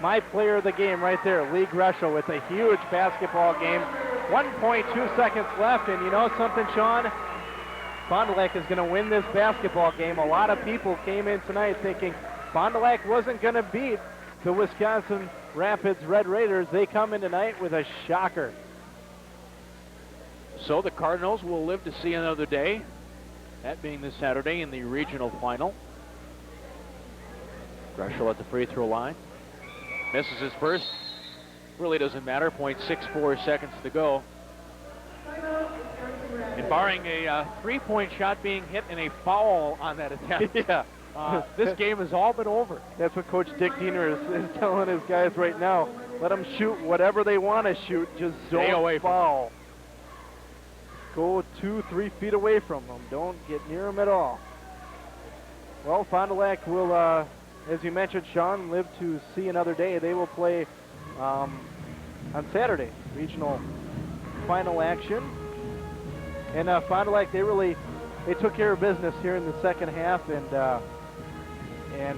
[SPEAKER 1] My player of the game right there, Lee Greshel, with a huge basketball game. 1.2 seconds left, and you know something, Sean? Fond du Lac is going to win this basketball game. A lot of people came in tonight thinking Fond du Lac wasn't going to beat the Wisconsin Rapids Red Raiders. They come in tonight with a shocker.
[SPEAKER 2] So the Cardinals will live to see another day, that being this Saturday in the regional final. Greshel at the free throw line. Misses his first. Really doesn't matter. 0.64 seconds to go. And barring a 3-point shot being hit and a foul on that attempt, this game has all been over.
[SPEAKER 1] That's what Coach Dick Diener is telling his guys right now. Let them shoot whatever they want to shoot. Just don't foul. Go 2-3 feet away from them. Don't get near them at all. Well, Fond du Lac will, as you mentioned, Sean, live to see another day. They will play on Saturday, regional final action. And Fond du Lac, they took care of business here in the second half, and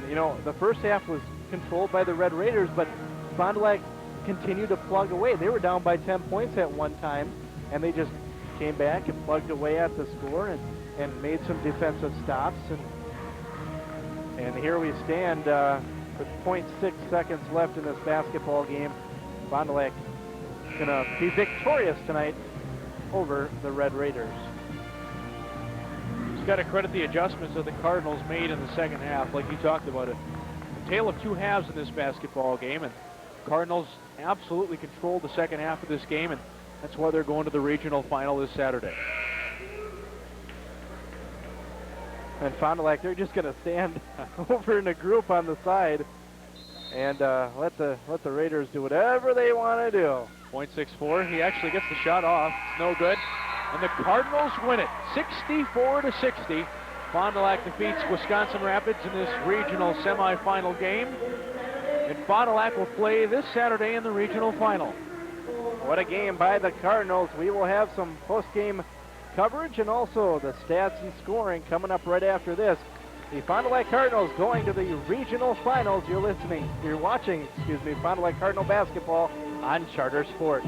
[SPEAKER 1] you know, the first half was controlled by the Red Raiders, but Fond du Lac continued to plug away. They were down by 10 points at one time, and they just came back and plugged away at the score and made some defensive stops. And here we stand with 0.6 seconds left in this basketball game. Fond du Lac is going to be victorious tonight over the Red Raiders.
[SPEAKER 2] Just got to credit the adjustments that the Cardinals made in the second half, like you talked about it. A tale of two halves in this basketball game, and Cardinals absolutely controlled the second half of this game, and that's why they're going to the regional final this Saturday.
[SPEAKER 1] And Fond du Lac, they're just going to stand over in a group on the side and let the Raiders do whatever they want to do.
[SPEAKER 2] 0.64. He actually gets the shot off. It's no good. And the Cardinals win it, 64-60. Fond du Lac defeats Wisconsin Rapids in this regional semifinal game. And Fond du Lac will play this Saturday in the regional final.
[SPEAKER 1] What a game by the Cardinals. We will have some post-game coverage and also the stats and scoring coming up right after this. The Fond du Lac Cardinals going to the regional finals. You're watching Fond du Lac Cardinal basketball on Charter Sports.